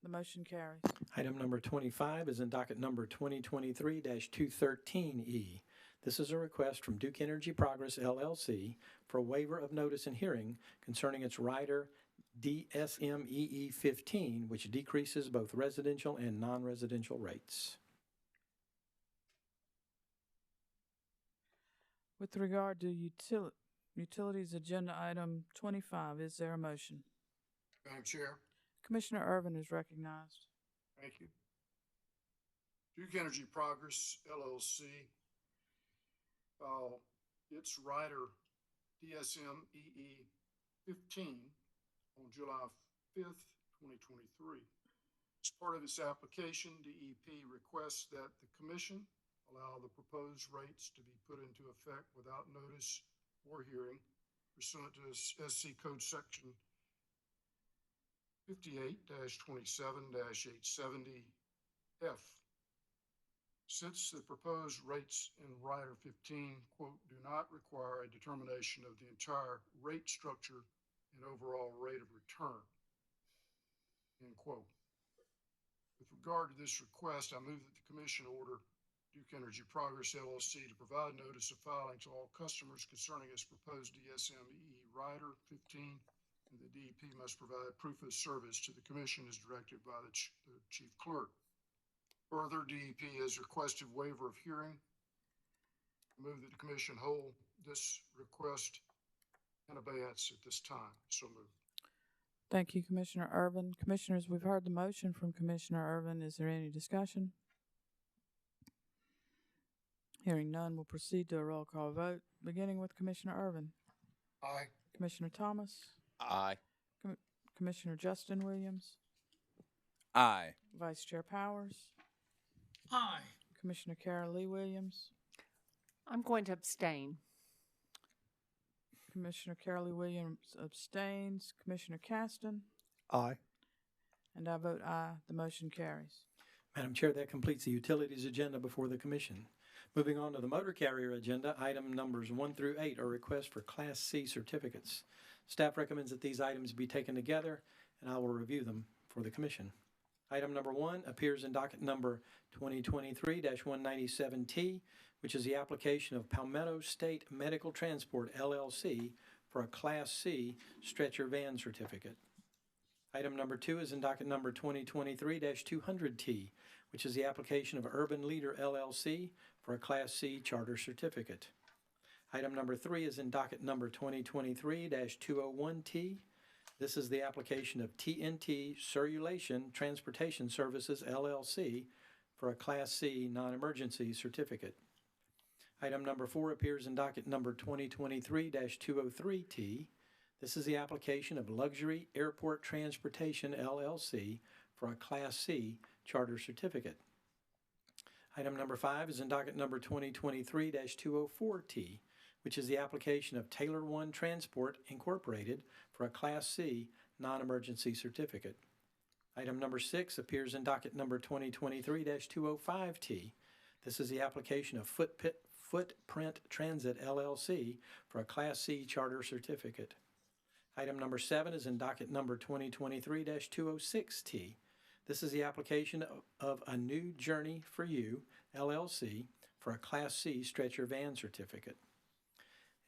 [SPEAKER 1] The motion carries.
[SPEAKER 2] Item number 25 is in docket number 2023-213E. This is a request from Duke Energy Progress LLC for a waiver of notice and hearing concerning its rider DSMEE 15, which decreases both residential and non-residential rates.
[SPEAKER 1] With regard to utilities agenda item 25, is there a motion?
[SPEAKER 4] Madam Chair.
[SPEAKER 1] Commissioner Irvin is recognized.
[SPEAKER 4] Thank you. Duke Energy Progress LLC, its rider DSMEE 15 on July 5th, 2023. As part of its application, DEP requests that the Commission allow the proposed rates to be put into effect without notice or hearing pursuant to SC Code Section 58-27-870F. Since the proposed rates in Rider 15, quote, do not require a determination of the entire rate structure and overall rate of return, end quote. With regard to this request, I move that the Commission order Duke Energy Progress LLC to provide notice of filing to all customers concerning its proposed DSMEE Rider 15, and the DEP must provide proof of service to the Commission as directed by the Chief Clerk. Further, DEP has requested waiver of hearing. I move that the Commission hold this request in abeyance at this time. So moved.
[SPEAKER 1] Thank you, Commissioner Irvin. Commissioners, we've heard the motion from Commissioner Irvin. Is there any discussion? Hearing none, we'll proceed to a roll call vote, beginning with Commissioner Irvin.
[SPEAKER 4] Aye.
[SPEAKER 1] Commissioner Thomas,
[SPEAKER 3] Aye.
[SPEAKER 1] Commissioner Justin Williams,
[SPEAKER 6] Aye.
[SPEAKER 1] Vice Chair Powers,
[SPEAKER 5] Aye.
[SPEAKER 1] Commissioner Carol Lee Williams,
[SPEAKER 7] I'm going to abstain.
[SPEAKER 1] Commissioner Carol Lee Williams abstains, Commissioner Caston,
[SPEAKER 5] Aye.
[SPEAKER 1] and I vote aye. The motion carries.
[SPEAKER 2] Madam Chair, that completes the utilities agenda before the Commission. Moving on to the motor carrier agenda, item numbers 1 through 8 are requests for Class C certificates. Staff recommends that these items be taken together, and I will review them for the Commission. Item number 1 appears in docket number 2023-197T, which is the application of Palmetto State Medical Transport, LLC, for a Class C stretcher van certificate. Item number 2 is in docket number 2023-200T, which is the application of Urban Leader, LLC, for a Class C charter certificate. Item number 3 is in docket number 2023-201T. This is the application of TNT Circulation Transportation Services, LLC, for a Class C non-emergency certificate. Item number 4 appears in docket number 2023-203T. This is the application of Luxury Airport Transportation, LLC, for a Class C charter certificate. Item number 5 is in docket number 2023-204T, which is the application of Taylor One Transport, Incorporated, for a Class C non-emergency certificate. Item number 6 appears in docket number 2023-205T. This is the application of Footprint Transit, LLC, for a Class C charter certificate. Item number 7 is in docket number 2023-206T. This is the application of A New Journey for You, LLC, for a Class C stretcher van certificate.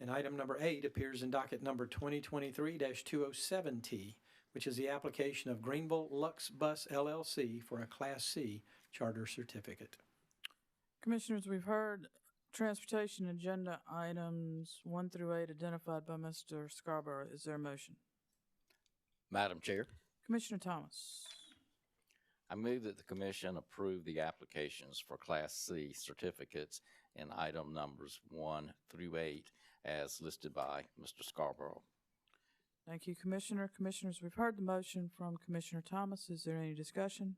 [SPEAKER 2] And item number 8 appears in docket number 2023-207T, which is the application of Greenville Lux Bus, LLC, for a Class C charter certificate.
[SPEAKER 1] Commissioners, we've heard transportation agenda items 1 through 8 identified by Mr. Scarborough. Is there a motion?
[SPEAKER 3] Madam Chair,
[SPEAKER 1] Commissioner Thomas.
[SPEAKER 3] I move that the Commission approve the applications for Class C certificates in item numbers 1 through 8 as listed by Mr. Scarborough.
[SPEAKER 1] Thank you, Commissioner. Commissioners, we've heard the motion from Commissioner Thomas. Is there any discussion?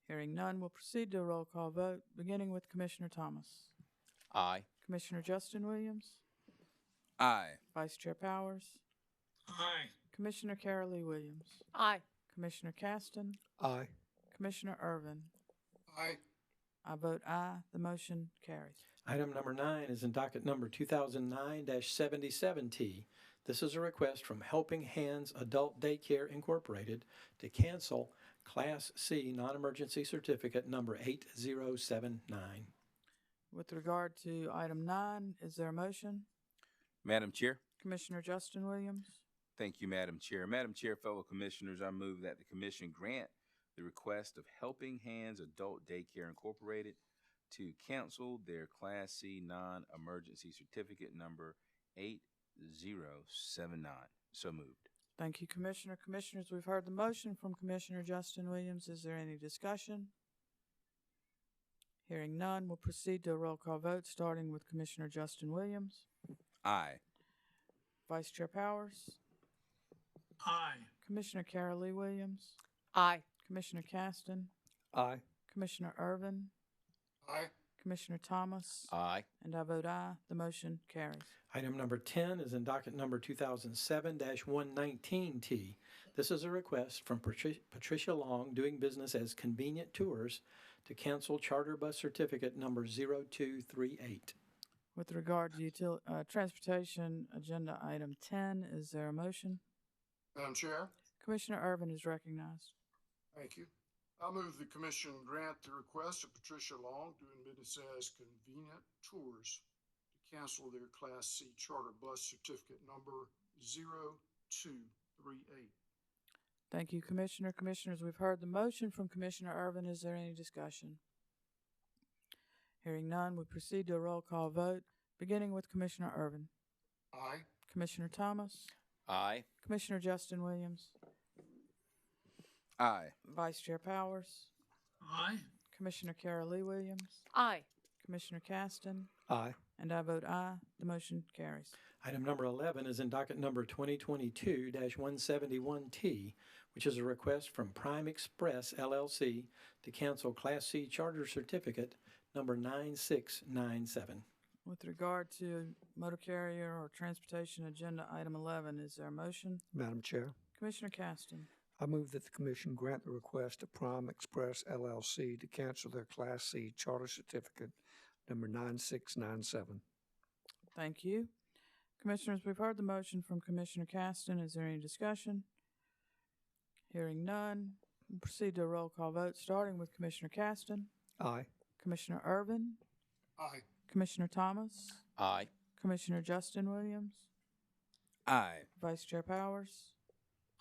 [SPEAKER 1] Hearing none, we'll proceed to a roll call vote, beginning with Commissioner Thomas.
[SPEAKER 3] Aye.
[SPEAKER 1] Commissioner Justin Williams,
[SPEAKER 6] Aye.
[SPEAKER 1] Vice Chair Powers,
[SPEAKER 5] Aye.
[SPEAKER 1] Commissioner Carol Lee Williams,
[SPEAKER 7] Aye.
[SPEAKER 1] Commissioner Caston,
[SPEAKER 5] Aye.
[SPEAKER 1] Commissioner Irvin,
[SPEAKER 4] Aye.
[SPEAKER 1] I vote aye. The motion carries.
[SPEAKER 2] Item number 9 is in docket number 2009-77T. This is a request from Helping Hands Adult Daycare Incorporated to cancel Class C non-emergency certificate number 8079.
[SPEAKER 1] With regard to item 9, is there a motion?
[SPEAKER 6] Madam Chair.
[SPEAKER 1] Commissioner Justin Williams.
[SPEAKER 6] Thank you, Madam Chair. Madam Chair, fellow commissioners, I move that the commission grant the request of Helping Hands Adult Daycare Incorporated to cancel their Class C non-emergency certificate number 8079. So moved.
[SPEAKER 1] Thank you, Commissioner. Commissioners, we've heard the motion from Commissioner Justin Williams. Is there any discussion? Hearing none, we'll proceed to a roll call vote, starting with Commissioner Justin Williams.
[SPEAKER 6] Aye.
[SPEAKER 1] Vice Chair Powers.
[SPEAKER 4] Aye.
[SPEAKER 1] Commissioner Carol Lee Williams.
[SPEAKER 7] Aye.
[SPEAKER 1] Commissioner Caston.
[SPEAKER 5] Aye.
[SPEAKER 1] Commissioner Irvin.
[SPEAKER 4] Aye.
[SPEAKER 1] Commissioner Thomas.
[SPEAKER 3] Aye.
[SPEAKER 1] And I vote aye. The motion carries.
[SPEAKER 2] Item number 10 is in docket number 2007-119T. This is a request from Patricia Long, doing business as Convenient Tours, to cancel charter bus certificate number 0238.
[SPEAKER 1] With regard to transportation agenda item 10, is there a motion?
[SPEAKER 4] Madam Chair.
[SPEAKER 1] Commissioner Irvin is recognized.
[SPEAKER 4] Thank you. I move the commission grant the request of Patricia Long, doing business as Convenient Tours, to cancel their Class C charter bus certificate number 0238.
[SPEAKER 1] Thank you, Commissioner. Commissioners, we've heard the motion from Commissioner Irvin. Is there any discussion? Hearing none, we proceed to a roll call vote, beginning with Commissioner Irvin.
[SPEAKER 4] Aye.
[SPEAKER 1] Commissioner Thomas.
[SPEAKER 3] Aye.
[SPEAKER 1] Commissioner Justin Williams.
[SPEAKER 6] Aye.
[SPEAKER 1] Vice Chair Powers.
[SPEAKER 4] Aye.
[SPEAKER 1] Commissioner Carol Lee Williams.
[SPEAKER 7] Aye.
[SPEAKER 1] Commissioner Caston.
[SPEAKER 5] Aye.
[SPEAKER 1] And I vote aye. The motion carries.
[SPEAKER 2] Item number 11 is in docket number 2022-171T, which is a request from Prime Express LLC to cancel Class C charter certificate number 9697.
[SPEAKER 1] With regard to motor carrier or transportation agenda item 11, is there a motion?
[SPEAKER 5] Madam Chair,
[SPEAKER 1] Commissioner Caston.
[SPEAKER 5] I move that the commission grant the request of Prime Express LLC to cancel their Class C charter certificate number 9697.
[SPEAKER 1] Thank you. Commissioners, we've heard the motion from Commissioner Caston. Is there any discussion? Hearing none, we'll proceed to a roll call vote, starting with Commissioner Caston.
[SPEAKER 5] Aye.
[SPEAKER 1] Commissioner Irvin.
[SPEAKER 4] Aye.
[SPEAKER 1] Commissioner Thomas.
[SPEAKER 3] Aye.
[SPEAKER 1] Commissioner Justin Williams.
[SPEAKER 6] Aye.
[SPEAKER 1] Vice Chair Powers.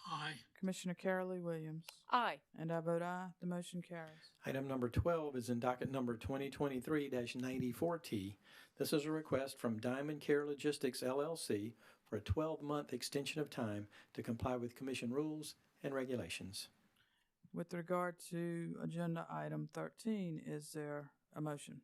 [SPEAKER 4] Aye.
[SPEAKER 1] Commissioner Carol Lee Williams.
[SPEAKER 7] Aye.
[SPEAKER 1] And I vote aye. The motion carries.
[SPEAKER 2] Item number 12 is in docket number 2023-94T. This is a request from Diamond Care Logistics LLC for a 12-month extension of time to comply with commission rules and regulations.
[SPEAKER 1] With regard to agenda item 13, is there a motion?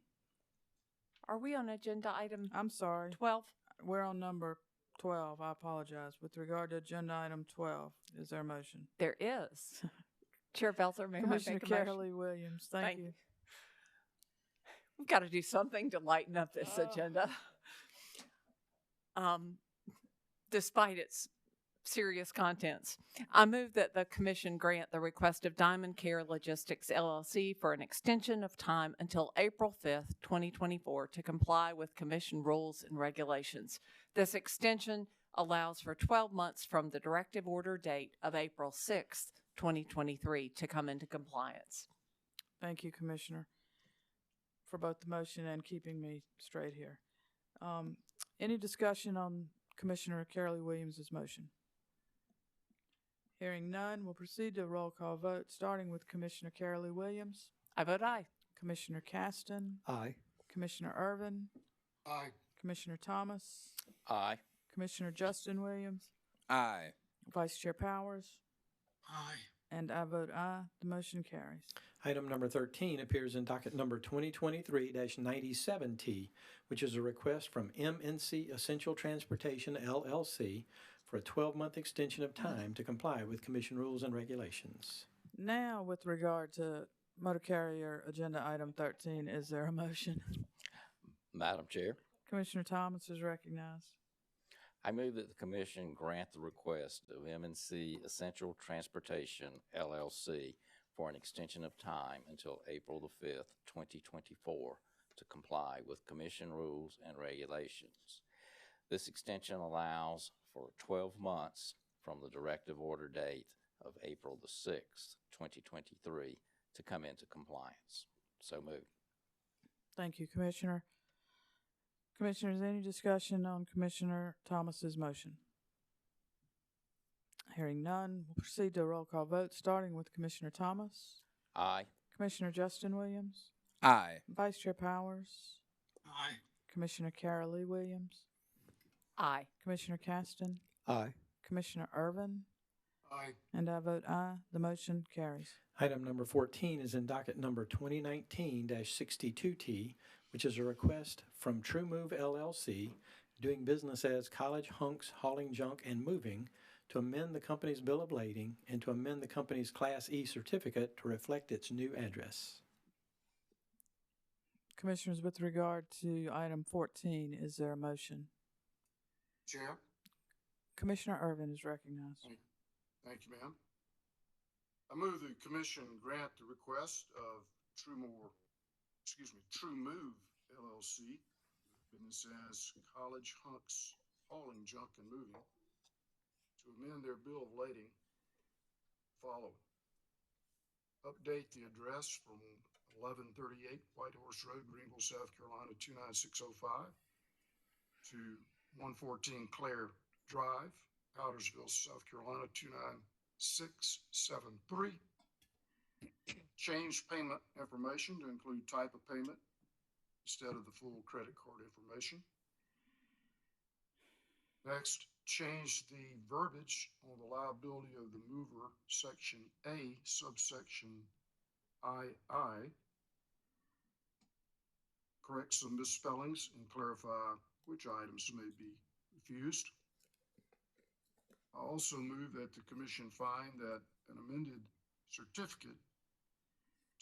[SPEAKER 7] Are we on agenda item
[SPEAKER 1] I'm sorry.
[SPEAKER 7] 12?
[SPEAKER 1] We're on number 12. I apologize. With regard to agenda item 12, is there a motion?
[SPEAKER 7] There is. Chair Belzer, may I
[SPEAKER 1] Commissioner
[SPEAKER 7] make a motion?
[SPEAKER 1] Carol Lee Williams, thank you.
[SPEAKER 7] We've got to do something to lighten up this agenda. Despite its serious contents, I move that the commission grant the request of Diamond Care Logistics LLC for an extension of time until April 5th, 2024 to comply with commission rules and regulations. This extension allows for 12 months from the directive order date of April 6th, 2023 to come into compliance.
[SPEAKER 1] Thank you, Commissioner, for both the motion and keeping me straight here. Any discussion on Commissioner Carol Lee Williams' motion? Hearing none, we'll proceed to a roll call vote, starting with Commissioner Carol Lee Williams.
[SPEAKER 7] I vote aye.
[SPEAKER 1] Commissioner Caston.
[SPEAKER 5] Aye.
[SPEAKER 1] Commissioner Irvin.
[SPEAKER 4] Aye.
[SPEAKER 1] Commissioner Thomas.
[SPEAKER 3] Aye.
[SPEAKER 1] Commissioner Justin Williams.
[SPEAKER 6] Aye.
[SPEAKER 1] Vice Chair Powers.
[SPEAKER 4] Aye.
[SPEAKER 1] And I vote aye. The motion carries.
[SPEAKER 2] Item number 13 appears in docket number 2023-97T, which is a request from MNC Essential Transportation LLC for a 12-month extension of time to comply with commission rules and regulations.
[SPEAKER 1] Now, with regard to motor carrier agenda item 13, is there a motion?
[SPEAKER 3] Madam Chair,
[SPEAKER 1] Commissioner Thomas is recognized.
[SPEAKER 3] I move that the commission grant the request of MNC Essential Transportation LLC for an extension of time until April the 5th, 2024, to comply with Commission rules and regulations. This extension allows for 12 months from the directive order date of April the 6th, 2023, to come into compliance. So moved.
[SPEAKER 1] Thank you, Commissioner. Commissioners, any discussion on Commissioner Thomas's motion? Hearing none, we'll proceed to a roll call vote, starting with Commissioner Thomas,
[SPEAKER 3] Aye.
[SPEAKER 1] Commissioner Justin Williams,
[SPEAKER 6] Aye.
[SPEAKER 1] Vice Chair Powers,
[SPEAKER 4] Aye.
[SPEAKER 1] Commissioner Carol Lee Williams,
[SPEAKER 7] Aye.
[SPEAKER 1] Commissioner Caston,
[SPEAKER 5] Aye.
[SPEAKER 1] Commissioner Irvin,
[SPEAKER 4] Aye.
[SPEAKER 1] and I vote aye. The motion carries.
[SPEAKER 2] Item number 14 is in docket number 2019-62T, which is a request from True Move LLC, doing business as College Hunks Hauling Junk and Moving, to amend the company's bill of lading and to amend the company's Class E certificate to reflect its new address.
[SPEAKER 1] Commissioners, with regard to item 14, is there a motion?
[SPEAKER 4] Chair.
[SPEAKER 1] Commissioner Irvin is recognized.
[SPEAKER 4] Thank you, ma'am. I move the commission grant the request of True Move LLC, business as College Hunks Hauling Junk and Moving, to amend their bill of lading following. Update the address from 1138 White Horse Road, Greenville, South Carolina, 29605 to 114 Clare Drive, Powdersville, South Carolina, 29673. Change payment information to include type of payment instead of the full credit card information. Next, change the verbiage on the liability of the mover, section A, subsection II. Correct some misspellings and clarify which items may be refused. I also move that the commission find that an amended certificate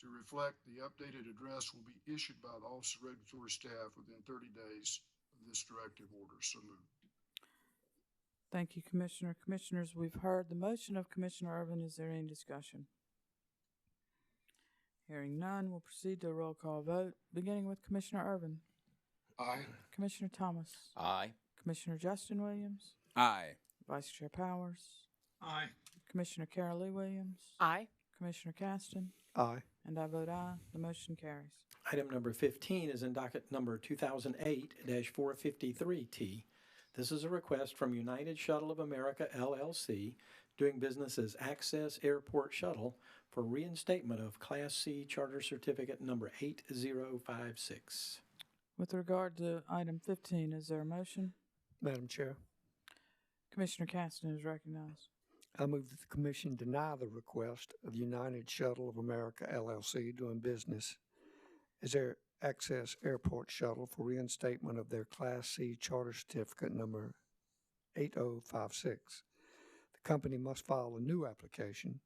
[SPEAKER 4] to reflect the updated address will be issued by the Office of Regulatory Staff within 30 days of this directive order. So moved.
[SPEAKER 1] Thank you, Commissioner. Commissioners, we've heard the motion of Commissioner Irvin. Is there any discussion? Hearing none, we'll proceed to a roll call vote, beginning with Commissioner Irvin,
[SPEAKER 4] Aye.
[SPEAKER 1] Commissioner Thomas,
[SPEAKER 3] Aye.
[SPEAKER 1] Commissioner Justin Williams,
[SPEAKER 6] Aye.
[SPEAKER 1] Vice Chair Powers,
[SPEAKER 4] Aye.
[SPEAKER 1] Commissioner Carol Lee Williams,
[SPEAKER 7] Aye.
[SPEAKER 1] Commissioner Caston,
[SPEAKER 5] Aye.
[SPEAKER 1] and I vote aye. The motion carries.
[SPEAKER 2] Item number 15 is in docket number 2008-453T. This is a request from United Shuttle of America, LLC, doing business as Access Airport Shuttle, for reinstatement of Class C Charter Certificate number 8056.
[SPEAKER 1] With regard to item 15, is there a motion?
[SPEAKER 5] Madam Chair,
[SPEAKER 1] Commissioner Caston is recognized.
[SPEAKER 5] I move that the commission deny the request of United Shuttle of America LLC, doing business as their Access Airport Shuttle, for reinstatement of their Class C Charter Certificate number 8056. The company must file a new application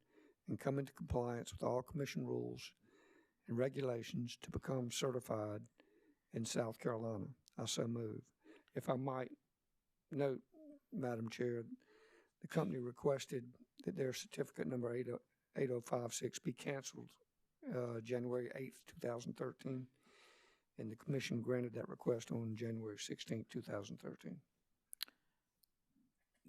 [SPEAKER 5] and come into compliance with all commission rules and regulations to become certified in South Carolina. I so move. If I might note, Madam Chair, the company requested that their certificate number 8056 be canceled January 8th, 2013, and the commission granted that request on January 16th, 2013.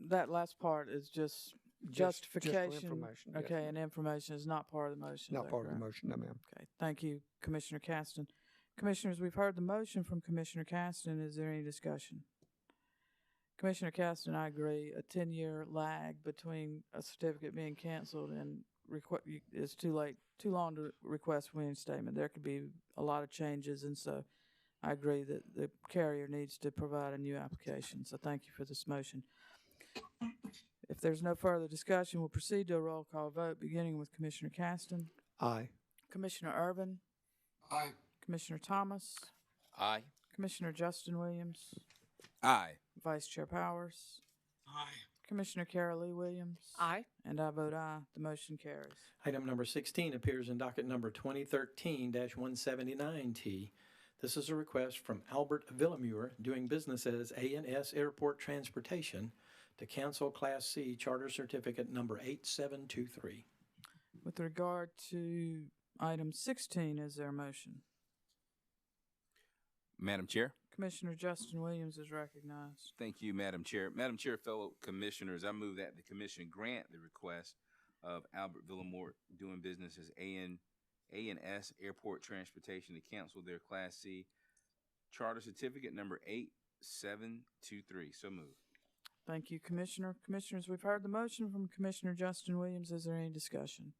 [SPEAKER 1] That last part is just
[SPEAKER 5] Just for
[SPEAKER 1] justification.
[SPEAKER 5] information, yes,
[SPEAKER 1] Okay,
[SPEAKER 5] ma'am.
[SPEAKER 1] and information is not part of the motion. is
[SPEAKER 5] Not
[SPEAKER 1] that
[SPEAKER 5] part of the
[SPEAKER 1] correct?
[SPEAKER 5] motion, no, ma'am.
[SPEAKER 1] Okay, thank you, Commissioner Caston. Commissioners, we've heard the motion from Commissioner Caston. Is there any discussion? Commissioner Caston, I agree. A 10-year lag between a certificate being canceled and is too long to request reinstatement. There could be a lot of changes, and so I agree that the carrier needs to provide a new application. So thank you for this motion. If there's no further discussion, we'll proceed to a roll call vote, beginning with Commissioner Caston,
[SPEAKER 5] Aye.
[SPEAKER 1] Commissioner Irvin,
[SPEAKER 4] Aye.
[SPEAKER 1] Commissioner Thomas,
[SPEAKER 3] Aye.
[SPEAKER 1] Commissioner Justin Williams,
[SPEAKER 6] Aye.
[SPEAKER 1] Vice Chair Powers,
[SPEAKER 4] Aye.
[SPEAKER 1] Commissioner Carol Lee Williams.
[SPEAKER 7] Aye.
[SPEAKER 1] And I vote aye. The motion carries.
[SPEAKER 2] Item number 16 appears in docket number 2013-179T. This is a request from Albert Villamure, doing business as A&S Airport Transportation, to cancel Class C Charter Certificate number 8723.
[SPEAKER 1] With regard to item 16, is there a motion?
[SPEAKER 6] Madam Chair.
[SPEAKER 1] Commissioner Justin Williams is recognized.
[SPEAKER 6] Thank you, Madam Chair. Madam Chair, fellow commissioners, I move that the commission grant the request of Albert Villamort doing business as A&S Airport Transportation to cancel their Class C charter certificate number 8723. So moved.
[SPEAKER 1] Thank you, Commissioner. Commissioners, we've heard the motion from Commissioner Justin Williams. Is there any discussion?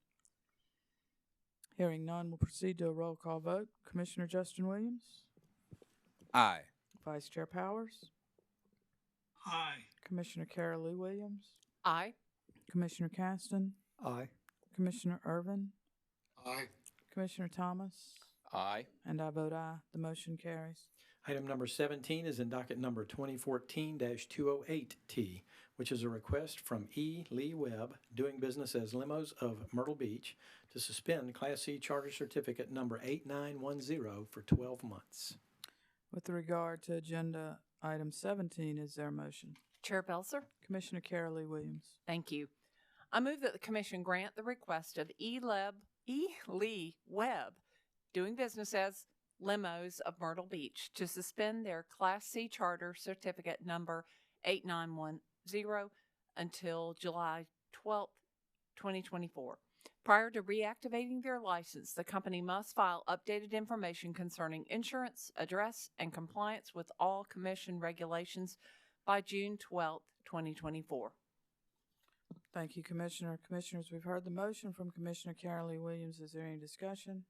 [SPEAKER 1] Hearing none, we'll proceed to a roll call vote. Commissioner Justin Williams?
[SPEAKER 6] Aye.
[SPEAKER 1] Vice Chair Powers?
[SPEAKER 5] Aye.
[SPEAKER 1] Commissioner Carol Lee Williams?
[SPEAKER 7] Aye.
[SPEAKER 1] Commissioner Caston?
[SPEAKER 5] Aye.
[SPEAKER 1] Commissioner Irvin?
[SPEAKER 4] Aye.
[SPEAKER 1] Commissioner Thomas?
[SPEAKER 3] Aye.
[SPEAKER 1] And I vote aye. The motion carries.
[SPEAKER 2] Item number 17 is in docket number 2014-208T, which is a request from E. Lee Webb, doing business as Limos of Myrtle Beach, to suspend Class C Charter Certificate number 8910 for 12 months.
[SPEAKER 1] With regard to agenda item 17, is there a motion?
[SPEAKER 7] Chair Belzer?
[SPEAKER 1] Commissioner Carol Lee Williams.
[SPEAKER 7] Thank you. I move that the commission grant the request of E. Lee Webb, doing business as Limos of Myrtle Beach, to suspend their Class C Charter Certificate number 8910 until July 12th, 2024. Prior to reactivating their license, the company must file updated information concerning insurance, address, and compliance with all commission regulations by June 12th, 2024.
[SPEAKER 1] Thank you, Commissioner. Commissioners, we've heard the motion from Commissioner Carol Lee Williams. Is there any discussion?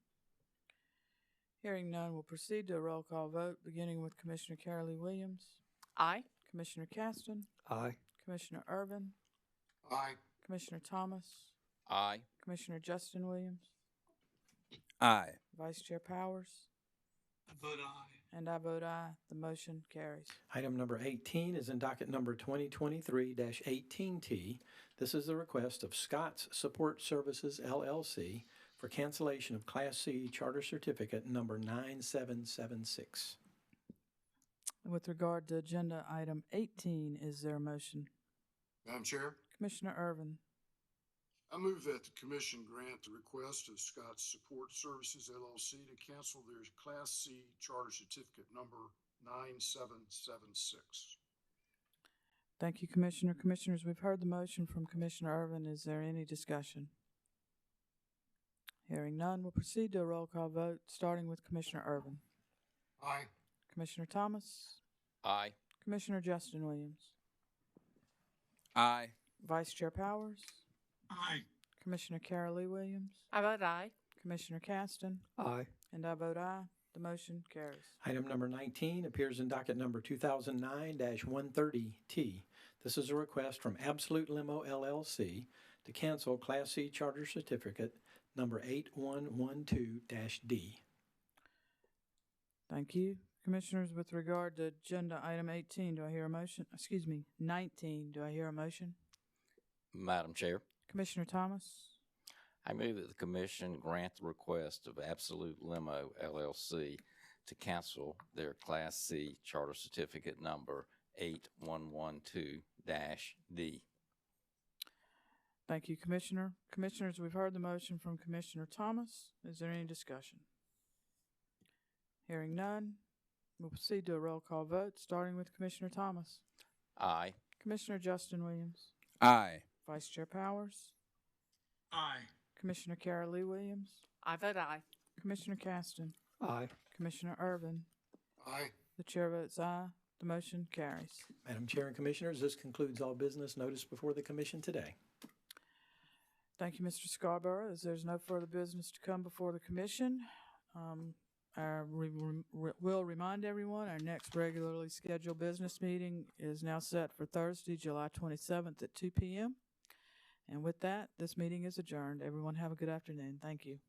[SPEAKER 1] Hearing none, we'll proceed to a roll call vote, beginning with Commissioner Carol Lee Williams.
[SPEAKER 7] Aye.
[SPEAKER 1] Commissioner Caston?
[SPEAKER 5] Aye.
[SPEAKER 1] Commissioner Irvin?
[SPEAKER 4] Aye.
[SPEAKER 1] Commissioner Thomas?
[SPEAKER 3] Aye.
[SPEAKER 1] Commissioner Justin Williams?
[SPEAKER 6] Aye.
[SPEAKER 1] Vice Chair Powers?
[SPEAKER 5] I vote aye.
[SPEAKER 1] And I vote aye. The motion carries.
[SPEAKER 2] Item number 18 is in docket number 2023-18T. This is the request of Scott's Support Services, LLC, for cancellation of Class C Charter Certificate number 9776.
[SPEAKER 1] With regard to agenda item 18, is there a motion?
[SPEAKER 4] Madam Chair,
[SPEAKER 1] Commissioner Irvin?
[SPEAKER 4] I move that the commission grant the request of Scott's Support Services LLC to cancel their Class C charter certificate number 9776.
[SPEAKER 1] Thank you, Commissioner. Commissioners, we've heard the motion from Commissioner Irvin. Is there any discussion? Hearing none, we'll proceed to a roll call vote, starting with Commissioner Irvin.
[SPEAKER 4] Aye.
[SPEAKER 1] Commissioner Thomas?
[SPEAKER 3] Aye.
[SPEAKER 1] Commissioner Justin Williams?
[SPEAKER 6] Aye.
[SPEAKER 1] Vice Chair Powers?
[SPEAKER 5] Aye.
[SPEAKER 1] Commissioner Carol Lee Williams?
[SPEAKER 7] I vote aye.
[SPEAKER 1] Commissioner Caston?
[SPEAKER 5] Aye.
[SPEAKER 1] And I vote aye. The motion carries.
[SPEAKER 2] Item number 19 appears in docket number 2009-130T. This is a request from Absolute Limo, LLC, to cancel Class C Charter Certificate number 8112-D.
[SPEAKER 1] Thank you. Commissioners, with regard to agenda item 18, do I hear a motion? 19, do I hear a motion?
[SPEAKER 3] Madam Chair,
[SPEAKER 1] Commissioner Thomas?
[SPEAKER 3] I move that the commission grant the request of Absolute Limo LLC to cancel their Class C Charter Certificate number 8112-D.
[SPEAKER 1] Thank you, Commissioner. Commissioners, we've heard the motion from Commissioner Thomas. Is there any discussion? Hearing none, we'll proceed to a roll call vote, starting with Commissioner Thomas.
[SPEAKER 3] Aye.
[SPEAKER 1] Commissioner Justin Williams?
[SPEAKER 6] Aye.
[SPEAKER 1] Vice Chair Powers?
[SPEAKER 5] Aye.
[SPEAKER 1] Commissioner Carol Lee Williams?
[SPEAKER 7] I vote aye.
[SPEAKER 1] Commissioner Caston?
[SPEAKER 5] Aye.
[SPEAKER 1] Commissioner Irvin?
[SPEAKER 4] Aye.
[SPEAKER 1] The chair votes aye. The motion carries.
[SPEAKER 2] Madam Chair and Commissioners, this concludes all business noticed before the Commission today.
[SPEAKER 1] Thank you, Mr. Scarborough. As there's no further business to come before the commission, we'll remind everyone our next regularly scheduled business meeting is now set for Thursday, July 27th at 2 p.m. And with that, this meeting is adjourned. Everyone have a good afternoon. Thank you.